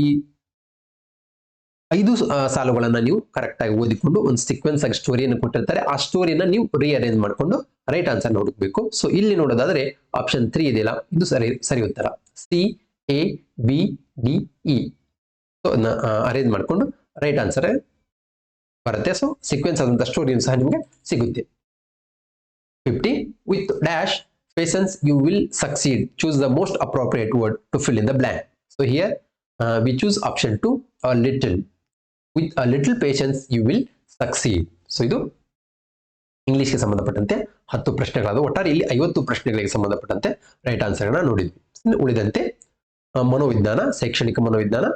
5 ಸಾಲುಗಳನ್ನ ನೀವು correct ಆಗಿ ಓದಿಕೊಂಡು ಒಂದು ಸೀಕ್ವೆನ್ಸ್ ಆಗಿ ಸ್ಟೋರಿಯನ್ನು ಕೊಟ್ಟಿರ್ತಾರೆ, ಆ ಸ್ಟೋರಿನ ನೀವು ರೀಅರೇಂಜ್ ಮಾಡಿಕೊಂಡು ರೈಟ್ ಆನ್ಸರ್ ನೋಡಬೇಕು. ಸೊ ಇಲ್ಲಿ ನೋಡೋದಾದ್ರೆ ಆಪ್ಷನ್ 3 ಇದೆಯಲ್ಲ, ಇದು ಸರಿ ಉತ್ತರ. CABDE. ಸೊ ಅರೇಂಜ್ ಮಾಡಿಕೊಂಡು ರೈಟ್ ಆನ್ಸರ್ ಬರುತ್ತೆ. ಸೊ ಸೀಕ್ವೆನ್ಸ್ ಆದಂತ ಸ್ಟೋರಿಯನ್ನು ಸಹ ನಿಮಗೆ ಸಿಗುತ್ತೆ. 50. With dash patience you will succeed. Choose the most appropriate word to fill in the blank. So here we choose option 2, a little. With a little patience you will succeed. So ಇದು English ಗೆ ಸಂಬಂಧಪಟ್ಟಂತೆ 10 ಪ್ರಶ್ನೆಗಳಾದ ಒಟ್ಟಾರೆ ಇಲ್ಲಿ 50 ಪ್ರಶ್ನೆಗಳಿಗೆ ಸಂಬಂಧಪಟ್ಟಂತೆ right answer ಗಳನ್ನ ನೋಡಿದ್ವಿ. ಉಳಿದಂತೆ ಮನೋವಿಜ್ಞಾನ, ಶೈಕ್ಷಣಿಕ ಮನೋವಿಜ್ಞಾನ,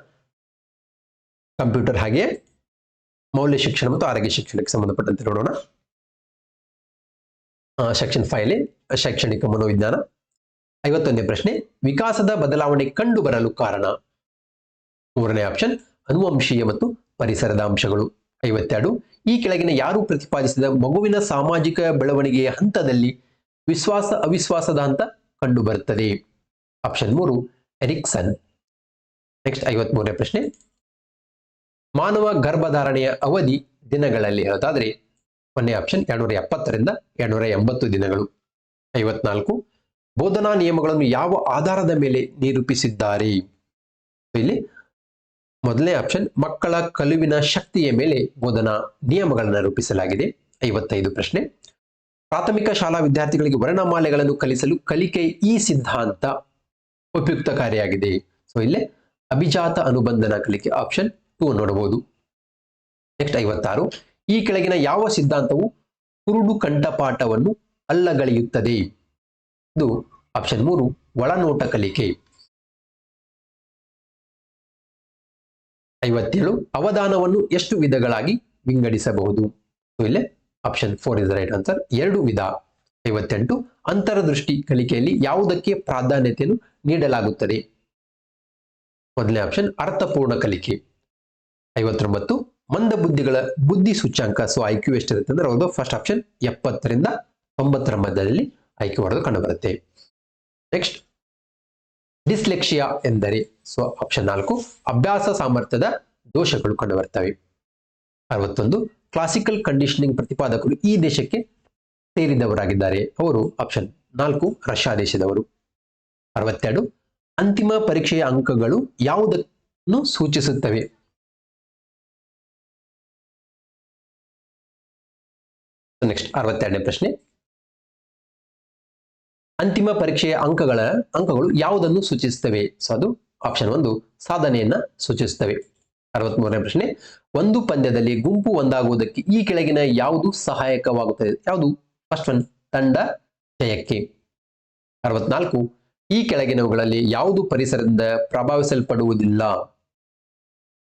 ಕಂಪ್ಯೂಟರ್ ಹಾಗೆ ಮೌಲ್ಯ ಶಿಕ್ಷಣ ಮತ್ತು ಆರೋಗ್ಯ ಶಿಕ್ಷಣಕ್ಕೆ ಸಂಬಂಧಪಟ್ಟಂತೆ ನೋಡೋಣ. ಸೆಕ್ಷನ್ 5 ಶೈಕ್ಷಣಿಕ ಮನೋವಿಜ್ಞಾನ 51ನೇ ಪ್ರಶ್ನೆ, ವಿಕಾಸದ ಬದಲಾವಣೆ ಕಂಡು ಬರಲು ಕಾರಣ. 3ನೇ ಆಪ್ಷನ್ ಅನುವಂಶೀಯ ಮತ್ತು ಪರಿಸರದ ಅಂಶಗಳು. 52, ಈ ಕೆಳಗಿನ ಯಾರು ಪ್ರತಿಪಾದಿಸಿದ ಮಗುವಿನ ಸಾಮಾಜಿಕ ಬೆಳವಣಿಗೆಯ ಹಂತದಲ್ಲಿ ವಿಶ್ವಾಸ ಅವಿಶ್ವಾಸದ ಹಂತ ಕಂಡು ಬರುತ್ತದೆ. Option 3 Ericsson. ನೆಕ್ಸ್ಟ್ 53ನೇ ಪ್ರಶ್ನೆ, ಮಾನವ ಗರ್ಭಧಾರಣೆಯ ಅವಧಿ ದಿನಗಳಲ್ಲಿ ಹೇಳೋದಾದ್ರೆ 1ನೇ ಆಪ್ಷನ್ 270ರಿಂದ 280 ದಿನಗಳು. 54, ಬೋಧನಾ ನಿಯಮಗಳನ್ನು ಯಾವ ಆಧಾರದ ಮೇಲೆ ನಿರೂಪಿಸಿದ್ದಾರೆ. ಇಲ್ಲಿ 1ನೇ ಆಪ್ಷನ್ ಮಕ್ಕಳ ಕಲಿವಿನ ಶಕ್ತಿಯ ಮೇಲೆ ಬೋಧನಾ ನಿಯಮಗಳನ್ನು ರೂಪಿಸಲಾಗಿದೆ. 55 ಪ್ರಶ್ನೆ, ಪ್ರಾಥಮಿಕ ಶಾಲಾ ವಿದ್ಯಾರ್ಥಿಗಳಿಗೆ ವರ್ಣಮಾಲೆಗಳನ್ನು ಕಲಿಸಲು ಕಲಿಕೆ ಈ ಸಿದ್ಧಾಂತ ಉಪಯುಕ್ತಕಾರಿಯಾಗಿದೆ. ಸೊ ಇಲ್ಲೇ ಅಭಿಜಾತ ಅನುಬಂಧನ ಕಲಿಕೆ ಆಪ್ಷನ್ 2 ನೋಡಬಹುದು. ನೆಕ್ಸ್ಟ್ 56, ಈ ಕೆಳಗಿನ ಯಾವ ಸಿದ್ಧಾಂತವು ಕುರುಡು ಕಂಠಪಾಠವನ್ನು ಅಲ್ಲಗಳೆಯುತ್ತದೆ. ಇದು ಆಪ್ಷನ್ 3 ಒಳನೋಟ ಕಲಿಕೆ. 57, ಅವಧಾನವನ್ನು ಎಷ್ಟು ವಿಧಗಳಾಗಿ ವಿಂಗಡಿಸಬಹುದು. ಇಲ್ಲೇ option 4 is the right answer, 2 ವಿಧ. 58, ಅಂತರದೃಷ್ಟಿ ಕಲಿಕೆಯಲ್ಲಿ ಯಾವುದಕ್ಕೆ ಪ್ರಾಧಾನ್ಯತೆಯನ್ನು ನೀಡಲಾಗುತ್ತದೆ. 1ನೇ ಆಪ್ಷನ್ ಅರ್ಥಪೂರ್ಣ ಕಲಿಕೆ. 59, ಮಂದ ಬುದ್ಧಿಗಳ ಬುದ್ಧಿ ಸೂಚ್ಯಾಂಕ. ಸೊ IQ ಎಷ್ಟಿರುತ್ತೆ ಅಂದ್ರೆ ಅವ್ರದ್ದು ಫಸ್ಟ್ ಆಪ್ಷನ್ 70ರಿಂದ 90ರ ಮಧ್ಯದಲ್ಲಿ IQ ಹೊಡೆದು ಕಂಡು ಬರುತ್ತೆ. ನೆಕ್ಸ್ಟ್ ಡಿಸ್ಲೆಕ್ಸಿಯಾ ಎಂದರೆ. ಸೊ ಆಪ್ಷನ್ 4 ಅಭ್ಯಾಸ ಸಾಮರ್ಥ್ಯದ ದೋಷಗಳು ಕಂಡು ಬರ್ತವೆ. 61, ಕ್ಲಾಸಿಕಲ್ ಕಂಡೀಷನಿಂಗ್ ಪ್ರತಿಪಾದಕರು ಈ ದೇಶಕ್ಕೆ ಸೇರಿದವರಾಗಿದ್ದಾರೆ. ಅವರು ಆಪ್ಷನ್ 4 ರಷ್ಯಾ ದೇಶದವರು. 62, ಅಂತಿಮ ಪರೀಕ್ಷೆಯ ಅಂಕಗಳು ಯಾವುದನ್ನು ಸೂಚಿಸುತ್ತವೆ. ನೆಕ್ಸ್ಟ್ 62ನೇ ಪ್ರಶ್ನೆ, ಅಂತಿಮ ಪರೀಕ್ಷೆಯ ಅಂಕಗಳು ಯಾವುದನ್ನು ಸೂಚಿಸುತ್ತವೆ. ಸೊ ಅದು ಆಪ್ಷನ್ 1 ಸಾಧನೆಯನ್ನ ಸೂಚಿಸುತ್ತವೆ. 63ನೇ ಪ್ರಶ್ನೆ, ಒಂದು ಪಂದ್ಯದಲ್ಲಿ ಗುಂಪು ಒಂದಾಗುವುದಕ್ಕೆ ಈ ಕೆಳಗಿನ ಯಾವುದು ಸಹಾಯಕವಾಗುತ್ತದೆ. ಯಾವುದು ಫಸ್ಟ್ ಒನ್ ತಂಡ ಜಯಕ್ಕೆ. 64, ಈ ಕೆಳಗಿನವುಗಳಲ್ಲಿ ಯಾವುದು ಪರಿಸರದಿಂದ ಪ್ರಭಾವಿಸಲ್ಪಡುವುದಿಲ್ಲ.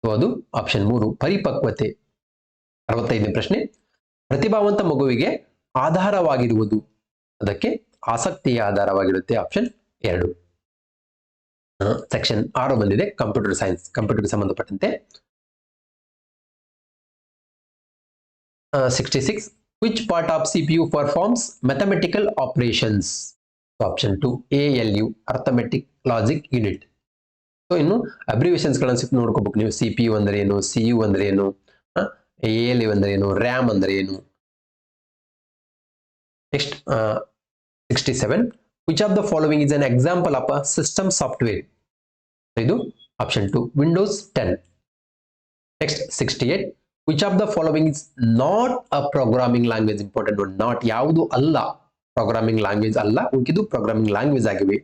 ಸೊ ಅದು ಆಪ್ಷನ್ 3 ಪರಿಪಕ್ವತೆ. 65ನೇ ಪ್ರಶ್ನೆ, ಪ್ರತಿಭಾವಂತ ಮಗುವಿಗೆ ಆಧಾರವಾಗಿರುವುದು. ಅದಕ್ಕೆ ಆಸಕ್ತಿಯ ಆಧಾರವಾಗಿರುತ್ತೆ. ಆಪ್ಷನ್ 2. ಸೆಕ್ಷನ್ 6 ಬಂದಿದೆ ಕಂಪ್ಯೂಟರ್ ಸೈನ್ಸ್, ಕಂಪ್ಯೂಟರ್ಗೆ ಸಂಬಂಧಪಟ್ಟಂತೆ. 66, which part of CPU performs mathematical operations. Option 2 ALU arithmetic logic unit. So ಇನ್ನು ಅಬ್ರಿವೇಷನ್ಸ್ ಗಳನ್ನ ನೋಡ್ಕೋಬೇಕು ನೀವು. CPU ಅಂದ್ರೆ ಏನು, CU ಅಂದ್ರೆ ಏನು, ALU ಅಂದ್ರೆ ಏನು, RAM ಅಂದ್ರೆ ಏನು. Next 67, which of the following is an example of a system software. ಇದು option 2 Windows 10. Next 68, which of the following is not a programming language. Important ನೋಡಿ, ನಾಟ್ ಯಾವುದು ಅಲ್ಲ, ಪ್ರೋಗ್ರಾಮಿಂಗ್ ಲ್ಯಾಂಗ್ವೇಜ್ ಅಲ್ಲ, ಉಳಿದು ಪ್ರೋಗ್ರಾಮಿಂಗ್ ಲ್ಯಾಂಗ್ವೇಜ್ ಆಗಿವೆ.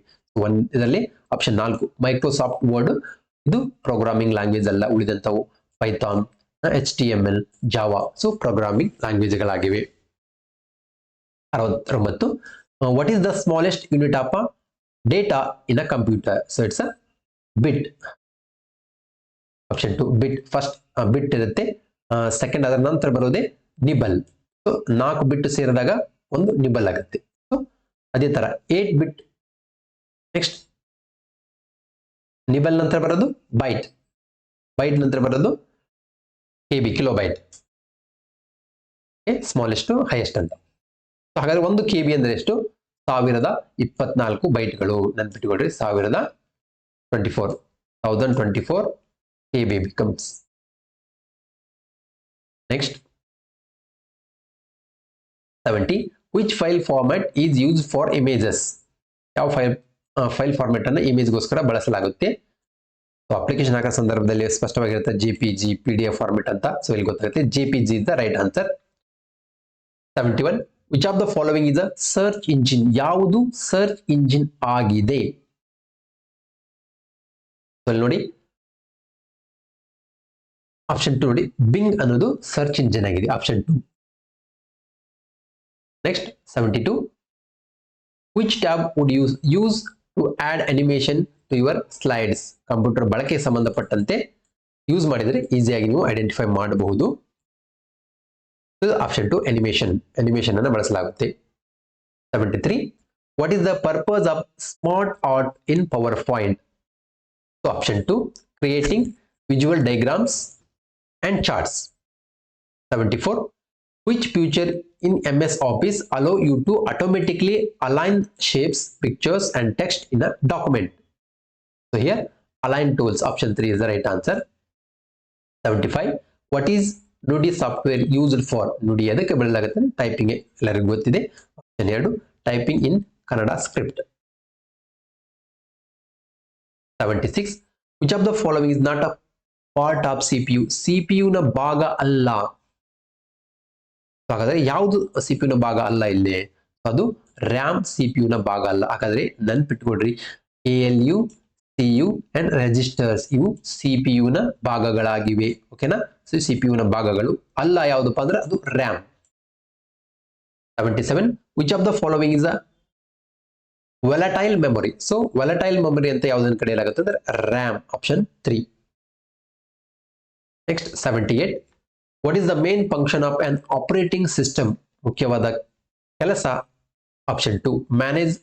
ಇದರಲ್ಲಿ ಆಪ್ಷನ್ 4 ಮೈಕ್ರೋಸಾಫ್ಟ್ ವರ್ಡ್, ಇದು programming language ಅಲ್ಲ, ಉಳಿದಂತವು Python, HTML, Java. So programming ಲ್ಯಾಂಗ್ವೇಜ್ಗಳಾಗಿವೆ. 69, what is the smallest unit of data in a computer. So it's a bit. Option 2 bit. First bit ಇರುತ್ತೆ, second ಅದರ ನಂತರ ಬರೋದೇ ನಿಬಲ್. ಸೊ 4 ಬಿಟ್ ಸೇರಿದಾಗ ಒಂದು ನಿಬಲ್ ಆಗುತ್ತೆ. ಸೊ ಅದೇ ತರ 8 ಬಿಟ್. ನೆಕ್ಸ್ಟ್ ನಿಬಲ್ ನಂತರ ಬರೋದು ಬೈಟ್, ಬೈಟ್ ನಂತರ ಬರೋದು ಕೆಬಿ, ಕಿಲೋಬೈಟ್. ಸ್ಮಾಲೆಸ್ಟ್ ಹೈಯೆಸ್ಟ್ ಅಂತ. ಸೊ ಹಾಗಾದ್ರೆ 1 ಕೆಬಿ ಅಂದ್ರೆ ಎಷ್ಟು? 1024 ಬೈಟ್ಗಳು. ನೆನ್ಪಿಟ್ಕೊಳ್ರಿ, 1024 KB becomes. Next 70. Which file format is used for images? ಯಾವ ಫೈಲ್ ಫಾರ್ಮೆಟ್ ಅನ್ನು ಇಮೇಜ್ಗೋಸ್ಕರ ಬಳಸಲಾಗುತ್ತೆ? ಸೊ ಅಪ್ಲಿಕೇಶನ್ ಹಾಕೋ ಸಂದರ್ಭದಲ್ಲಿ ಸ್ಪಷ್ಟವಾಗಿರುತ್ತೆ JPG, PDF ಫಾರ್ಮೆಟ್ ಅಂತ. ಸೊ ಇಲ್ಲಿ ಗೊತ್ತಾಗುತ್ತೆ JPG is the right answer. 71. Which of the following is a search engine? ಯಾವುದು search engine ಆಗಿದೆ? ನೋಡಿ ಆಪ್ಷನ್ 2 ನೋಡಿ, ಬಿಂಗ್ ಅನ್ನೋದು ಸರ್ಚ್ ಇಂಜಿನ್ ಆಗಿದೆ, option 2. Next 72. Which tab would use to add animation to your slides? Computer ಬಳಕೆ ಸಂಬಂಧಪಟ್ಟಂತೆ use ಮಾಡಿದರೆ ಈಸಿಯಾಗಿ ನೀವು ಐಡೆಂಟಿಫೈ ಮಾಡಬಹುದು. ಆಪ್ಷನ್ 2 ಅನಿಮೇಷನ್ ಅನ್ನು ಬಳಸಲಾಗುತ್ತೆ. 73. What is the purpose of smart art in power point? So option 2 creating visual diagrams and charts. 74. Which feature in MS Office allow you to automatically align shapes, pictures and text in a document? So here align tools, option 3 is the right answer. 75. What is Nudi software used for? Nudi ಅದಕ್ಕೆ ಬಳಸಲಾಗುತ್ತೆ typing, ಎಲ್ಲರಿಗೂ ಗೊತ್ತಿದೆ. Option 2 typing in Kannada script. 76. Which of the following is not a part of CPU? CPU ನ ಭಾಗ ಅಲ್ಲ. ಹಾಗಾದ್ರೆ ಯಾವುದು CPU ನ ಭಾಗ ಅಲ್ಲ ಇಲ್ಲಿ? ಅದು ರ್ಯಾಮ್ CPU ನ ಭಾಗ ಅಲ್ಲ. ಹಾಗಾದ್ರೆ ನೆನ್ಪಿಟ್ಕೊಡ್ರಿ, ALU, CU ಅಂಡ್ ರೆಜಿಸ್ಟರ್ಸ್ ಇವು CPU ನ ಭಾಗಗಳಾಗಿವೆ. ಓಕೆನಾ? ಸೊ CPU ನ ಭಾಗಗಳು ಅಲ್ಲ ಯಾವುದಪ್ಪ ಅಂದ್ರೆ ಅದು RAM. 77. Which of the following is a volatile memory? So volatile memory ಅಂತ ಯಾವುದನ್ನು ಕರೆಯಲಾಗುತ್ತೆ ಅಂದ್ರೆ RAM, option 3. Next 78. What is the main function of an operating system? ಮುಖ್ಯವಾದ ಕೆಲಸ, option 2 manage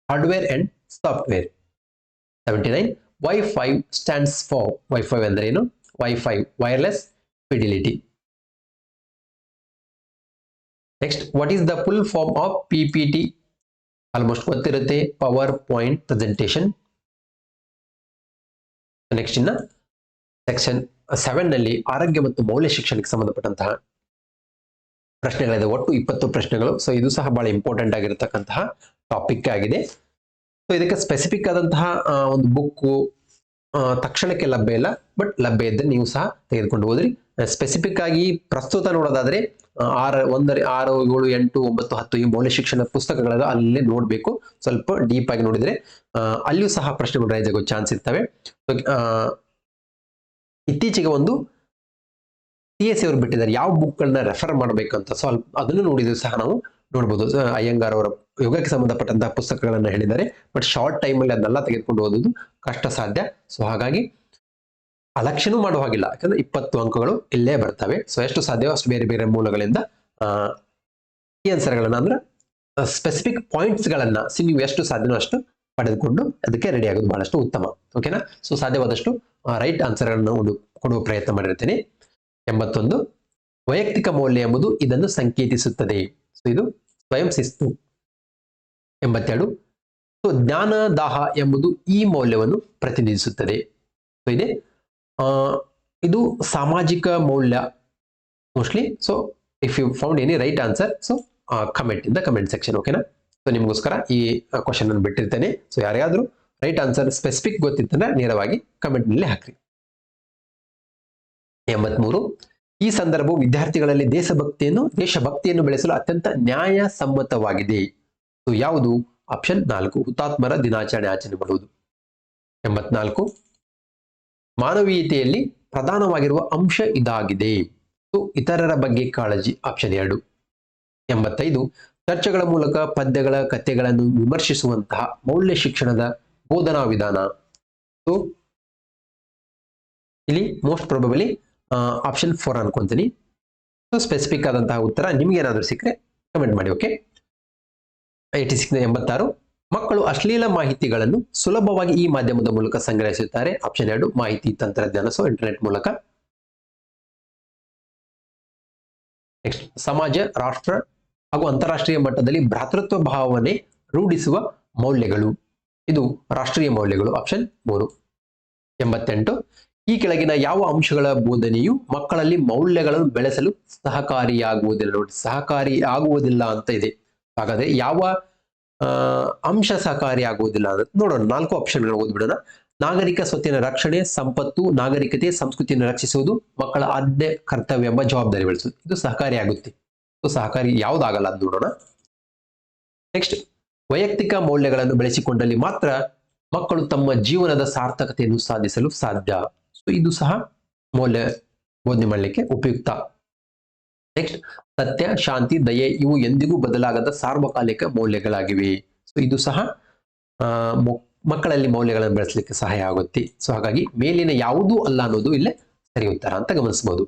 hardware and software. 79. Wi-Fi stands for? Wi-Fi ಅಂದ್ರೆ ಏನು? Wi-Fi wireless fidelity. Next what is the full form of PPT? Almost ಗೊತ್ತಿರುತ್ತೆ, power point presentation. Next ಇನ್ನ section 7 ನಲ್ಲಿ ಆರೋಗ್ಯ ಮತ್ತು ಮೌಲ್ಯ ಶಿಕ್ಷಣಕ್ಕೆ ಸಂಬಂಧಪಟ್ಟಂತಹ ಪ್ರಶ್ನೆಗಳಿದೆ. ಒಟ್ಟು 20 ಪ್ರಶ್ನೆಗಳು. ಸೊ ಇದು ಸಹ ಬಹಳ ಇಂಪಾರ್ಟೆಂಟ್ ಆಗಿರತಕ್ಕಂತಹ ಟಾಪಿಕ್ ಆಗಿದೆ. ಸೊ ಇದಕ್ಕೆ ಸ್ಪೆಸಿಫಿಕ್ ಆದಂತಹ ಒಂದು ಬುಕ್ಕು ತಕ್ಷಣಕ್ಕೆ ಲಭ್ಯ ಇಲ್ಲ, ಬಟ್ ಲಭ್ಯ ಇದ್ದರೆ ನೀವು ಸಹ ತೆಗೆದುಕೊಂಡು ಹೋದ್ರಿ. ಸ್ಪೆಸಿಫಿಕ್ ಆಗಿ ಪ್ರಸ್ತುತ ನೋಡೋದಾದ್ರೆ 6, 7, 8, 9, 10 ಈ ಮೌಲ್ಯ ಶಿಕ್ಷಣ ಪುಸ್ತಕಗಳ ಅಲ್ಲೇ ನೋಡಬೇಕು. ಸ್ವಲ್ಪ ಡೀಪ್ ಆಗಿ ನೋಡಿದ್ರೆ ಅಲ್ಲಿಯೂ ಸಹ ಪ್ರಶ್ನೆಗಳು ರೈಸ್ ಆಗೋ ಚಾನ್ಸ್ ಇರ್ತವೆ. ಇತ್ತೀಚೆಗೆ ಒಂದು CSE ಅವರು ಬಿಟ್ಟಿದ್ದಾರೆ ಯಾವ ಬುಕ್ಗಳನ್ನ ರೆಫರ್ ಮಾಡಬೇಕಂತ. ಸೊ ಅದನ್ನು ನೋಡಿದ್ರು ಸಹ ನಾವು ನೋಡ್ಬೋದು. ಅಯ್ಯಂಗಾರ್ ಅವರ ಯೋಗಕ್ಕೆ ಸಂಬಂಧಪಟ್ಟಂತಹ ಪುಸ್ತಕಗಳನ್ನ ಹೇಳಿದ್ದಾರೆ, ಬಟ್ ಶಾರ್ಟ್ ಟೈಮಲ್ಲಿ ಅದನ್ನೆಲ್ಲ ತೆಗೆದುಕೊಂಡು ಓದೋದು ಕಷ್ಟ ಸಾಧ್ಯ. ಸೊ ಹಾಗಾಗಿ ಅಲಕ್ಷ್ಯನೂ ಮಾಡುವ ಹಾಗಿಲ್ಲ, ಯಾಕಂದ್ರೆ 20 ಅಂಕಗಳು ಇಲ್ಲೇ ಬರ್ತವೆ. ಸೊ ಎಷ್ಟು ಸಾಧ್ಯವೋ ಅಷ್ಟು ಬೇರೆ ಬೇರೆ ಮೂಲಗಳಿಂದ ಈ ಆನ್ಸರ್ಗಳನ್ನ ಅಂದ್ರೆ ಸ್ಪೆಸಿಫಿಕ್ ಪಾಯಿಂಟ್ಸ್ಗಳನ್ನ ನೀವು ಎಷ್ಟು ಸಾಧ್ಯನೋ ಅಷ್ಟು ಪಡೆದುಕೊಂಡು ಅದಕ್ಕೆ ರೆಡಿ ಆಗೋದು ಬಹಳಷ್ಟು ಉತ್ತಮ. ಓಕೆನಾ? ಸೊ ಸಾಧ್ಯವಾದಷ್ಟು ರೈಟ್ ಆನ್ಸರ್ಗಳನ್ನು ಕೊಡುವ ಪ್ರಯತ್ನ ಮಾಡಿರ್ತೇನೆ. 81. ವೈಯಕ್ತಿಕ ಮೌಲ್ಯ ಎಂಬುದು ಇದನ್ನು ಸಂಕೇತಿಸುತ್ತದೆ. ಸೊ ಇದು ಸ್ವಯಂ ಶಿಸ್ತು. 82. ಸೊ ಜ್ಞಾನ ದಾಹ ಎಂಬುದು ಈ ಮೌಲ್ಯವನ್ನು ಪ್ರತಿನಿಧಿಸುತ್ತದೆ. ಸೊ ಇದೆ ಇದು ಸಾಮಾಜಿಕ ಮೌಲ್ಯ mostly. So if you found any right answer, so comment in the comment section. ಓಕೆನಾ? ಸೊ ನಿಮಗೋಸ್ಕರ ಈ ಕ್ವಶನ್ ಅನ್ನು ಬಿಟ್ಟಿರ್ತೇನೆ. ಸೊ ಯಾರಿಗಾದ್ರೂ ರೈಟ್ ಆನ್ಸರ್ ಸ್ಪೆಸಿಫಿಕ್ ಗೊತ್ತಿತ್ತಂದ್ರೆ ನೇರವಾಗಿ ಕಮೆಂಟ್ ನಲ್ಲಿ ಹಾಕ್ರಿ. 83. ಈ ಸಂದರ್ಭವು ವಿದ್ಯಾರ್ಥಿಗಳಲ್ಲಿ ದೇಶಭಕ್ತಿಯನ್ನು ಬೆಳೆಸಲು ಅತ್ಯಂತ ನ್ಯಾಯಸಮ್ಮತವಾಗಿದೆ. ಸೊ ಯಾವುದು? ಆಪ್ಷನ್ 4 ಹುತಾತ್ಮರ ದಿನಾಚರಣೆ ಆಚರಣೆ ಮಾಡುವುದು. 84. ಮಾನವೀಯತೆಯಲ್ಲಿ ಪ್ರಧಾನವಾಗಿರುವ ಅಂಶ ಇದಾಗಿದೆ. ಸೊ ಇತರರ ಬಗ್ಗೆ ಕಾಳಜಿ, ಆಪ್ಷನ್ 2. 85. ಚರ್ಚೆಗಳ ಮೂಲಕ ಪದ್ಯಗಳ ಕಥೆಗಳನ್ನು ವಿಮರ್ಶಿಸುವಂತಹ ಮೌಲ್ಯ ಶಿಕ್ಷಣದ ಬೋಧನಾ ವಿಧಾನ. ಸೊ ಇಲ್ಲಿ ಮೋಸ್ಟ್ ಪ್ರೊಬಬಲಿ ಆಪ್ಷನ್ 4 ಅನ್ಕೊಂತೀನಿ. ಸ್ಪೆಸಿಫಿಕ್ ಆದಂತಹ ಉತ್ತರ ನಿಮ್ಗೆ ಏನಾದರೂ ಸಿಕ್ಕರೆ ಕಮೆಂಟ್ ಮಾಡಿ. ಓಕೆ, 86 ಮಕ್ಕಳು ಅಶ್ಲೀಲ ಮಾಹಿತಿಗಳನ್ನು ಸುಲಭವಾಗಿ ಈ ಮಾಧ್ಯಮದ ಮೂಲಕ ಸಂಗ್ರಹಿಸುತ್ತಾರೆ. ಆಪ್ಷನ್ 2 ಮಾಹಿತಿ ತಂತ್ರಜ್ಞಾನ, ಸೊ ಇಂಟರ್ನೆಟ್ ಮೂಲಕ. ನೆಕ್ಸ್ಟ್, ಸಮಾಜ, ರಾಷ್ಟ್ರ ಹಾಗೂ ಅಂತಾರಾಷ್ಟ್ರೀಯ ಮಟ್ಟದಲ್ಲಿ ಭ್ರಾತೃತ್ವ ಭಾವನೆ ರೂಢಿಸುವ ಮೌಲ್ಯಗಳು. ಇದು ರಾಷ್ಟ್ರೀಯ ಮೌಲ್ಯಗಳು. ಆಪ್ಷನ್ 3. 88 ಈ ಕೆಳಗಿನ ಯಾವ ಅಂಶಗಳ ಬೋಧನೆಯು ಮಕ್ಕಳಲ್ಲಿ ಮೌಲ್ಯಗಳನ್ನು ಬೆಳೆಸಲು ಸಹಕಾರಿಯಾಗುವುದಿಲ್ಲ? ನೋಡಿ, ಸಹಕಾರಿಯಾಗುವುದಿಲ್ಲ ಅಂತ ಇದೆ. ಹಾಗಾದ್ರೆ ಯಾವ ಅಂಶ ಸಹಕಾರಿಯಾಗುವುದಿಲ್ಲ ಅಂತ ನೋಡೋಣ. 4 ಆಪ್ಷನ್ಗಳನ್ನು ಓದ್ಬಿಡೋಣ. ನಾಗರಿಕ ಸ್ವತ್ತಿನ ರಕ್ಷಣೆ, ಸಂಪತ್ತು, ನಾಗರಿಕತೆ, ಸಂಸ್ಕೃತಿಯನ್ನು ರಕ್ಷಿಸುವುದು, ಮಕ್ಕಳ ಆದ್ಯ ಕರ್ತವ್ಯ ಎಂಬ ಜವಾಬ್ದಾರಿ ಬೆಳೆಸುವುದು. ಇದು ಸಹಕಾರಿಯಾಗುತ್ತೆ. ಸಹಕಾರಿ ಯಾವುದಾಗಲ್ಲ ಅಂತ ನೋಡೋಣ. ನೆಕ್ಸ್ಟ್, ವೈಯಕ್ತಿಕ ಮೌಲ್ಯಗಳನ್ನು ಬೆಳೆಸಿಕೊಂಡಲ್ಲಿ ಮಾತ್ರ ಮಕ್ಕಳು ತಮ್ಮ ಜೀವನದ ಸಾರ್ಥಕತೆಯನ್ನು ಸಾಧಿಸಲು ಸಾಧ್ಯ. ಸೊ ಇದು ಸಹ ಮೌಲ್ಯ ಬೋಧನೆ ಮಾಡಲಿಕ್ಕೆ ಉಪಯುಕ್ತ. ನೆಕ್ಸ್ಟ್, ಸತ್ಯ, ಶಾಂತಿ, ದಯೆ ಇವು ಎಂದಿಗೂ ಬದಲಾಗದ ಸಾರ್ವಕಾಲಿಕ ಮೌಲ್ಯಗಳಾಗಿವೆ. ಸೊ ಇದು ಸಹ ಮಕ್ಕಳಲ್ಲಿ ಮೌಲ್ಯಗಳನ್ನು ಬೆಳೆಸಲಿಕ್ಕೆ ಸಹಾಯ ಆಗುತ್ತೆ. ಸೊ ಹಾಗಾಗಿ ಮೇಲಿನ ಯಾವುದೂ ಅಲ್ಲ ಅನ್ನೋದು ಇಲ್ಲೇ ಸರಿ ಉತ್ತರ ಅಂತ ಗಮನಿಸಬಹುದು.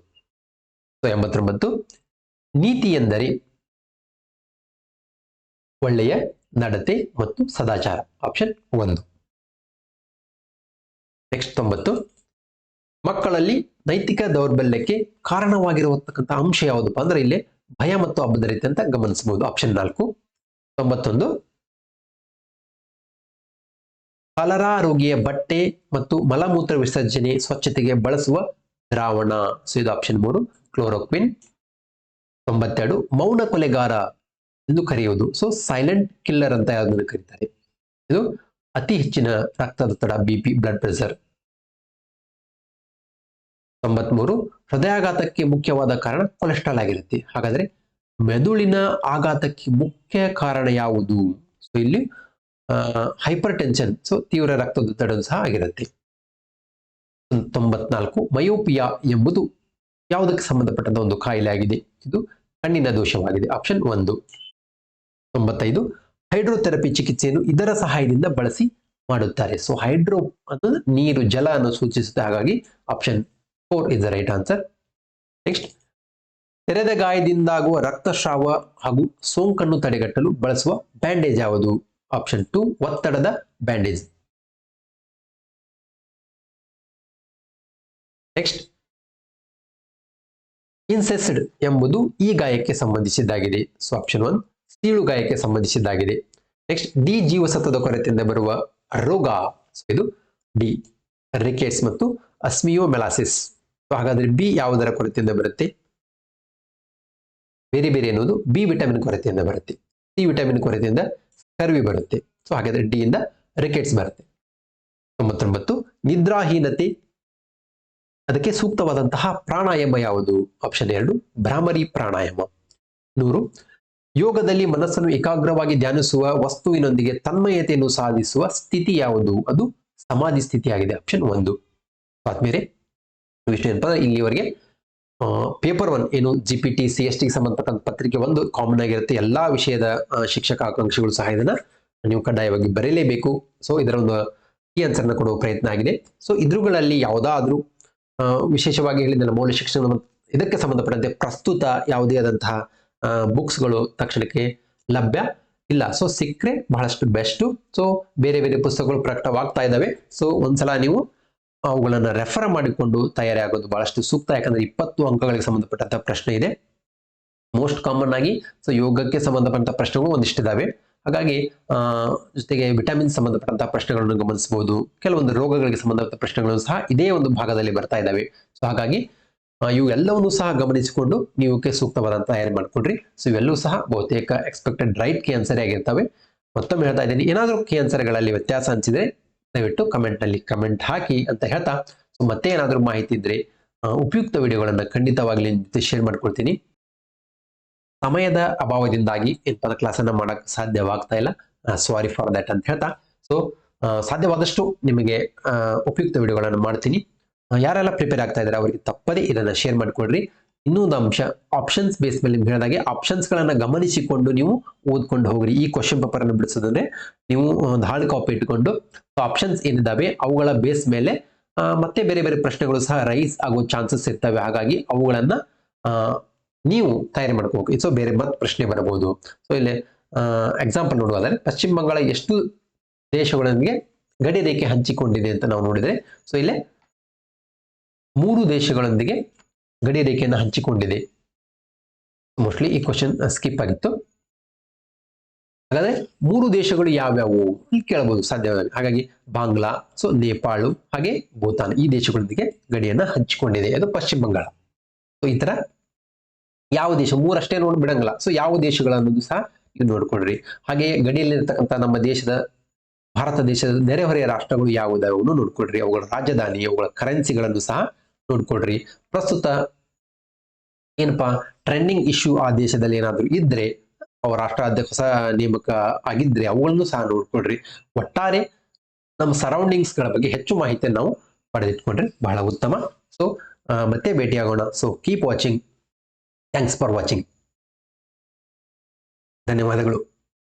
ಸೊ 89 ನೀತಿ ಎಂದರೆ ಒಳ್ಳೆಯ ನಡತೆ ಮತ್ತು ಸದಾಚಾರ. ಆಪ್ಷನ್ 1. ನೆಕ್ಸ್ಟ್ 90 ಮಕ್ಕಳಲ್ಲಿ ನೈತಿಕ ದೌರ್ಬಲ್ಯಕ್ಕೆ ಕಾರಣವಾಗಿರತಕ್ಕಂಥ ಅಂಶ ಯಾವುದಪ್ಪ ಅಂದ್ರೆ ಇಲ್ಲಿ ಭಯ ಮತ್ತು ಅಭದ್ರತೆ ಅಂತ ಗಮನಿಸಬಹುದು. ಆಪ್ಷನ್ 4. 91 ಕಾಲರಾ ರೋಗಿಯ ಬಟ್ಟೆ ಮತ್ತು ಮಲಮೂತ್ರ ವಿಸರ್ಜನೆ ಸ್ವಚ್ಛತೆಗೆ ಬಳಸುವ ದ್ರಾವಣ. ಸೊ ಇದು ಆಪ್ಷನ್ 3 ಕ್ಲೋರೋಕ್ವಿನ್. 92 ಮೌನ ಕೊಲೆಗಾರ ಎಂದು ಕರೆಯುವುದು. ಸೊ ಸೈಲೆಂಟ್ ಕಿಲ್ಲರ್ ಅಂತ ಯಾವ್ದನ್ನು ಕರೀತಾರೆ. ಇದು ಅತಿ ಹೆಚ್ಚಿನ ರಕ್ತದೊತ್ತಡ, BP, ಬ್ಲಡ್ ಪ್ರೆಷರ್. 93 ಹೃದಯಾಘಾತಕ್ಕೆ ಮುಖ್ಯವಾದ ಕಾರಣ ಕೊಲೆಸ್ಟ್ರಾಲ್ ಆಗಿರುತ್ತೆ. ಹಾಗಾದ್ರೆ ಮೆದುಳಿನ ಆಘಾತಕ್ಕೆ ಮುಖ್ಯ ಕಾರಣ ಯಾವುದು? ಸೊ ಇಲ್ಲಿ ಹೈಪರ್ ಟೆನ್ಷನ್, ಸೊ ತೀವ್ರ ರಕ್ತದೊತ್ತಡ ಸಹ ಆಗಿರುತ್ತೆ. 94 ಮಯೋಪಿಯಾ ಎಂಬುದು ಯಾವುದಕ್ಕೆ ಸಂಬಂಧಪಟ್ಟಂತ ಒಂದು ಕಾಯಿಲೆ ಆಗಿದೆ? ಇದು ಕಣ್ಣಿನ ದೋಷವಾಗಿದೆ. ಆಪ್ಷನ್ 1. 95 ಹೈಡ್ರೋಥೆರಪಿ ಚಿಕಿತ್ಸೆಯನ್ನು ಇದರ ಸಹಾಯದಿಂದ ಬಳಸಿ ಮಾಡುತ್ತಾರೆ. ಸೊ ಹೈಡ್ರೋ ಅನ್ನೋದು ನೀರು, ಜಲ ಅನ್ನು ಸೂಚಿಸುತ್ತೆ. ಹಾಗಾಗಿ option 4 is the right answer. Next, ತೆರೆದ ಗಾಯದಿಂದಾಗುವ ರಕ್ತಸ್ರಾವ ಹಾಗೂ ಸೋಂಕನ್ನು ತಡೆಗಟ್ಟಲು ಬಳಸುವ ಬ್ಯಾಂಡೇಜ್ ಯಾವುದು? ಆಪ್ಷನ್ 2 ಒತ್ತಡದ ಬ್ಯಾಂಡೇಜ್. ನೆಕ್ಸ್ಟ್, ಇನ್ಸೆಸ್ಡ್ ಎಂಬುದು ಈ ಗಾಯಕ್ಕೆ ಸಂಬಂಧಿಸಿದ್ದಾಗಿದೆ. ಸೊ ಆಪ್ಷನ್ 1 ಸೀಳು ಗಾಯಕ್ಕೆ ಸಂಬಂಧಿಸಿದ್ದಾಗಿದೆ. ನೆಕ್ಸ್ಟ್, ಡಿ ಜೀವಸತ್ವದ ಕೊರತೆಯಿಂದ ಬರುವ ರೋಗ. ಸೊ ಇದು ಡಿ ರಿಕೆಟ್ಸ್ ಮತ್ತು ಅಸ್ಮಿಯೋಮೆಲಾಸಿಸ್. ಹಾಗಾದ್ರೆ ಬಿ ಯಾವುದರ ಕೊರತೆಯಿಂದ ಬರುತ್ತೆ? ಬೇರೆ ಬೇರೆ ಎನ್ನುವುದು ಬಿ ವಿಟಮಿನ್ ಕೊರತೆಯಿಂದ ಬರುತ್ತೆ. ಸಿ ವಿಟಮಿನ್ ಕೊರತೆಯಿಂದ ಸ್ಕರ್ವಿ ಬರುತ್ತೆ. ಸೊ ಹಾಗಾದ್ರೆ ಡಿ ಇಂದ ರಿಕೆಟ್ಸ್ ಬರುತ್ತೆ. 99 ನಿದ್ರಾಹೀನತೆ ಅದಕ್ಕೆ ಸೂಕ್ತವಾದಂತಹ ಪ್ರಾಣಾಯಾಮ ಯಾವುದು? ಆಪ್ಷನ್ 2 ಭ್ರಾಮರಿ ಪ್ರಾಣಾಯಾಮ. 100 ಯೋಗದಲ್ಲಿ ಮನಸ್ಸನ್ನು ಏಕಾಗ್ರವಾಗಿ ಧ್ಯಾನಿಸುವ ವಸ್ತುವಿನೊಂದಿಗೆ ತನ್ಮಯತೆಯನ್ನು ಸಾಧಿಸುವ ಸ್ಥಿತಿ ಯಾವುದು? ಅದು ಸಮಾಧಿ ಸ್ಥಿತಿ ಆಗಿದೆ. ಆಪ್ಷನ್ 1. ಆದ್ಮೇಲೆ ವಿಷಯ ಏನಪ್ಪ, ಇಲ್ಲಿವರೆಗೆ ಪೇಪರ್ 1 ಏನು GPT CST ಸಂಬಂಧಪಟ್ಟಂತ ಪತ್ರಿಕೆ 1 ಕಾಮನ್ ಆಗಿರುತ್ತೆ. ಎಲ್ಲಾ ವಿಷಯದ ಶಿಕ್ಷಕ ಆಕಾಂಕ್ಷಿಗಳು ಸಹ ಇದನ್ನ ನೀವು ಕಡ್ಡಾಯವಾಗಿ ಬರೀಲೇಬೇಕು. ಸೊ ಇದರ ಒಂದು ಈ ಆನ್ಸರ್ನ ಕೊಡುವ ಪ್ರಯತ್ನ ಆಗಿದೆ. ಸೊ ಇದ್ರುಗಳಲ್ಲಿ ಯಾವುದಾದ್ರೂ ವಿಶೇಷವಾಗಿ ಹೇಳಿದ ಮೌಲ್ಯ ಶಿಕ್ಷಣ ಇದಕ್ಕೆ ಸಂಬಂಧಪಟ್ಟಂತೆ ಪ್ರಸ್ತುತ ಯಾವುದೇ ಆದಂತಹ ಬುಕ್ಸ್ಗಳು ತಕ್ಷಣಕ್ಕೆ ಲಭ್ಯ ಇಲ್ಲ. ಸೊ ಸಿಕ್ಕರೆ ಬಹಳಷ್ಟು ಬೆಸ್ಟ್. ಸೊ ಬೇರೆ ಬೇರೆ ಪುಸ್ತಕಗಳು ಪ್ರಕಟವಾಗ್ತಾ ಇದ್ದಾವೆ. ಸೊ ಒಂದ್ಸಲ ನೀವು ಅವುಗಳನ್ನ ರೆಫರ್ ಮಾಡಿಕೊಂಡು ತಯಾರಿ ಆಗೋದು ಬಹಳಷ್ಟು ಸೂಕ್ತ. ಯಾಕಂದ್ರೆ 20 ಅಂಕಗಳಿಗೆ ಸಂಬಂಧಪಟ್ಟಂತ ಪ್ರಶ್ನೆ ಇದೆ. ಮೋಸ್ಟ್ ಕಾಮನ್ ಆಗಿ ಸೊ ಯೋಗಕ್ಕೆ ಸಂಬಂಧಪಟ್ಟ ಪ್ರಶ್ನೆಗಳು ಒಂದಿಷ್ಟಿದಾವೆ. ಹಾಗಾಗಿ ಜೊತೆಗೆ ವಿಟಮಿನ್ ಸಂಬಂಧಪಟ್ಟಂತಹ ಪ್ರಶ್ನೆಗಳನ್ನು ಗಮನಿಸಬಹುದು. ಕೆಲವೊಂದು ರೋಗಗಳಿಗೆ ಸಂಬಂಧಪಟ್ಟ ಪ್ರಶ್ನೆಗಳು ಸಹ ಇದೇ ಒಂದು ಭಾಗದಲ್ಲಿ ಬರ್ತಾ ಇದ್ದಾವೆ. ಸೊ ಹಾಗಾಗಿ ಇವು ಎಲ್ಲವನ್ನೂ ಸಹ ಗಮನಿಸಿಕೊಂಡು ನೀವು ಸೂಕ್ತವಾದಂತ ತಯಾರಿ ಮಾಡ್ಕೊಡ್ರಿ. ಸೊ ಇವೆಲ್ಲವೂ ಸಹ ಬಹುತೇಕ ಎಕ್ಸ್ಪೆಕ್ಟೆಡ್ ರೈಟ್ ಕೆ ಆನ್ಸರ್ ಆಗಿರ್ತವೆ. ಮತ್ತೊಮ್ಮೆ ಹೇಳ್ತಾ ಇದ್ದೀನಿ, ಏನಾದರೂ ಕೆ ಆನ್ಸರ್ಗಳಲ್ಲಿ ವ್ಯತ್ಯಾಸ ಅನಿಸಿದ್ರೆ ದಯವಿಟ್ಟು ಕಮೆಂಟ್ ನಲ್ಲಿ ಕಮೆಂಟ್ ಹಾಕಿ ಅಂತ ಹೇಳ್ತಾ, ಸೊ ಮತ್ತೆ ಏನಾದರೂ ಮಾಹಿತಿ ಇದ್ರೆ ಉಪಯುಕ್ತ ವಿಡಿಯೋಗಳನ್ನ ಖಂಡಿತವಾಗ್ಲಿ ಶೇರ್ ಮಾಡ್ಕೊಳ್ತೀನಿ. ಸಮಯದ ಅಭಾವದಿಂದಾಗಿ ಏನಪ್ಪ ಕ್ಲಾಸ್ ಅನ್ನ ಮಾಡಕ್ ಸಾಧ್ಯವಾಗ್ತಾ ಇಲ್ಲ. ಸಾರಿ ಫಾರ್ ದಟ್ ಅಂತ ಹೇಳ್ತಾ, ಸೊ ಸಾಧ್ಯವಾದಷ್ಟು ನಿಮಗೆ ಉಪಯುಕ್ತ ವಿಡಿಯೋಗಳನ್ನು ಮಾಡ್ತೀನಿ. ಯಾರೆಲ್ಲ ಪ್ರಿಪೇರ್ ಆಗ್ತಾ ಇದ್ದಾರೆ ಅವರಿಗೆ ತಪ್ಪದೇ ಇದನ್ನ ಶೇರ್ ಮಾಡಿಕೊಡ್ರಿ. ಇನ್ನೊಂದು ಅಂಶ, ಆಪ್ಷನ್ಸ್ ಬೇಸ್ ಮೇಲೆ ನಿಮ್ಗೆ ಹೇಳಿದಾಗೆ ಆಪ್ಷನ್ಸ್ ಗಳನ್ನ ಗಮನಿಸಿಕೊಂಡು ನೀವು ಓದ್ಕೊಂಡು ಹೋಗ್ರಿ. ಈ ಕ್ವಶನ್ ಪೇಪರ್ ಅನ್ನು ಬಿಡಿಸೋದಂದ್ರೆ ನೀವು ಒಂದು ಹಾರ್ಡ್ ಕಾಪಿ ಇಟ್ಕೊಂಡು ಆಪ್ಷನ್ಸ್ ಏನಿದಾವೆ ಅವುಗಳ ಬೇಸ್ ಮೇಲೆ ಮತ್ತೆ ಬೇರೆ ಬೇರೆ ಪ್ರಶ್ನೆಗಳು ಸಹ ರೈಸ್ ಆಗೋ ಚಾನ್ಸಸ್ ಇರ್ತವೆ. ಹಾಗಾಗಿ ಅವುಗಳನ್ನ ನೀವು ತಯಾರಿ ಮಾಡ್ಕೋಬೇಕು. ಸೊ ಬೇರೆ ಮತ್ತೆ ಪ್ರಶ್ನೆ ಬರಬಹುದು. ಸೊ ಇಲ್ಲಿ ಎಕ್ಸಾಂಪಲ್ ನೋಡುವುದಾದ್ರೆ ಪಶ್ಚಿಮ ಬಂಗಾಳ ಎಷ್ಟು ದೇಶಗಳೊಂದಿಗೆ ಗಡಿ ರೇಖೆ ಹಂಚಿಕೊಂಡಿದೆ ಅಂತ ನಾವು ನೋಡಿದ್ರೆ, ಸೊ ಇಲ್ಲಿ 3 ದೇಶಗಳೊಂದಿಗೆ ಗಡಿ ರೇಖೆಯನ್ನು ಹಂಚಿಕೊಂಡಿದೆ. ಮೋಸ್ಟ್ಲಿ ಈ ಕ್ವಶನ್ ಸ್ಕಿಪ್ ಆಗಿತ್ತು. ಹಾಗಾದ್ರೆ 3 ದೇಶಗಳು ಯಾವ್ಯಾವು ಇಲ್ಲಿ ಕೇಳಬಹುದು ಸಾಧ್ಯವಾಗಿ. ಹಾಗಾಗಿ ಬಾಂಗ್ಲಾ, ಸೊ ನೇಪಾಳ ಹಾಗೆ ಭೂತಾನ್ ಈ ದೇಶಗಳೊಂದಿಗೆ ಗಡಿಯನ್ನ ಹಂಚಿಕೊಂಡಿದೆ ಅದು ಪಶ್ಚಿಮ ಬಂಗಾಳ. ಸೊ ಈ ತರ ಯಾವ ದೇಶ 3 ಅಷ್ಟೇ ನೋಡಿ ಬಿಡಂಗಿಲ್ಲ. ಸೊ ಯಾವ ದೇಶಗಳನ್ನೋದು ಸಹ ನೀವು ನೋಡ್ಕೊಳ್ರಿ. ಹಾಗೆ ಗಡಿಯಲ್ಲಿರ್ತಕ್ಕಂಥ ನಮ್ಮ ದೇಶದ ಭಾರತ ದೇಶದ ನೆರೆಹೊರೆಯ ರಾಷ್ಟ್ರಗಳು ಯಾವುದಾವನ್ನು ನೋಡ್ಕೊಳ್ರಿ. ಅವುಗಳ ರಾಜಧಾನಿ, ಅವುಗಳ ಕರೆನ್ಸಿಗಳನ್ನು ಸಹ ನೋಡ್ಕೊಳ್ರಿ. ಪ್ರಸ್ತುತ ಏನಪ್ಪಾ ಟ್ರೆಂಡಿಂಗ್ ಇಶ್ಯೂ ಆ ದೇಶದಲ್ಲಿ ಏನಾದ್ರು ಇದ್ರೆ, ಅವ್ರ ರಾಷ್ಟ್ರಾಧ್ಯಕ್ಷ ಹೊಸ ನೇಮಕ ಆಗಿದ್ರೆ ಅವುಗಳನ್ನು ಸಹ ನೋಡ್ಕೊಳ್ರಿ. ಒಟ್ಟಾರೆ ನಮ್ಮ ಸರೌಂಡಿಂಗ್ಸ್ ಗಳ ಬಗ್ಗೆ ಹೆಚ್ಚು ಮಾಹಿತಿಯನ್ನು ನಾವು ಪಡೆದಿಟ್ಕೊಂಡ್ರೆ ಬಹಳ ಉತ್ತಮ. ಸೊ ಮತ್ತೆ ಭೇಟಿಯಾಗೋಣ. So keep watching. Thanks for watching. ಧನ್ಯವಾದಗಳು.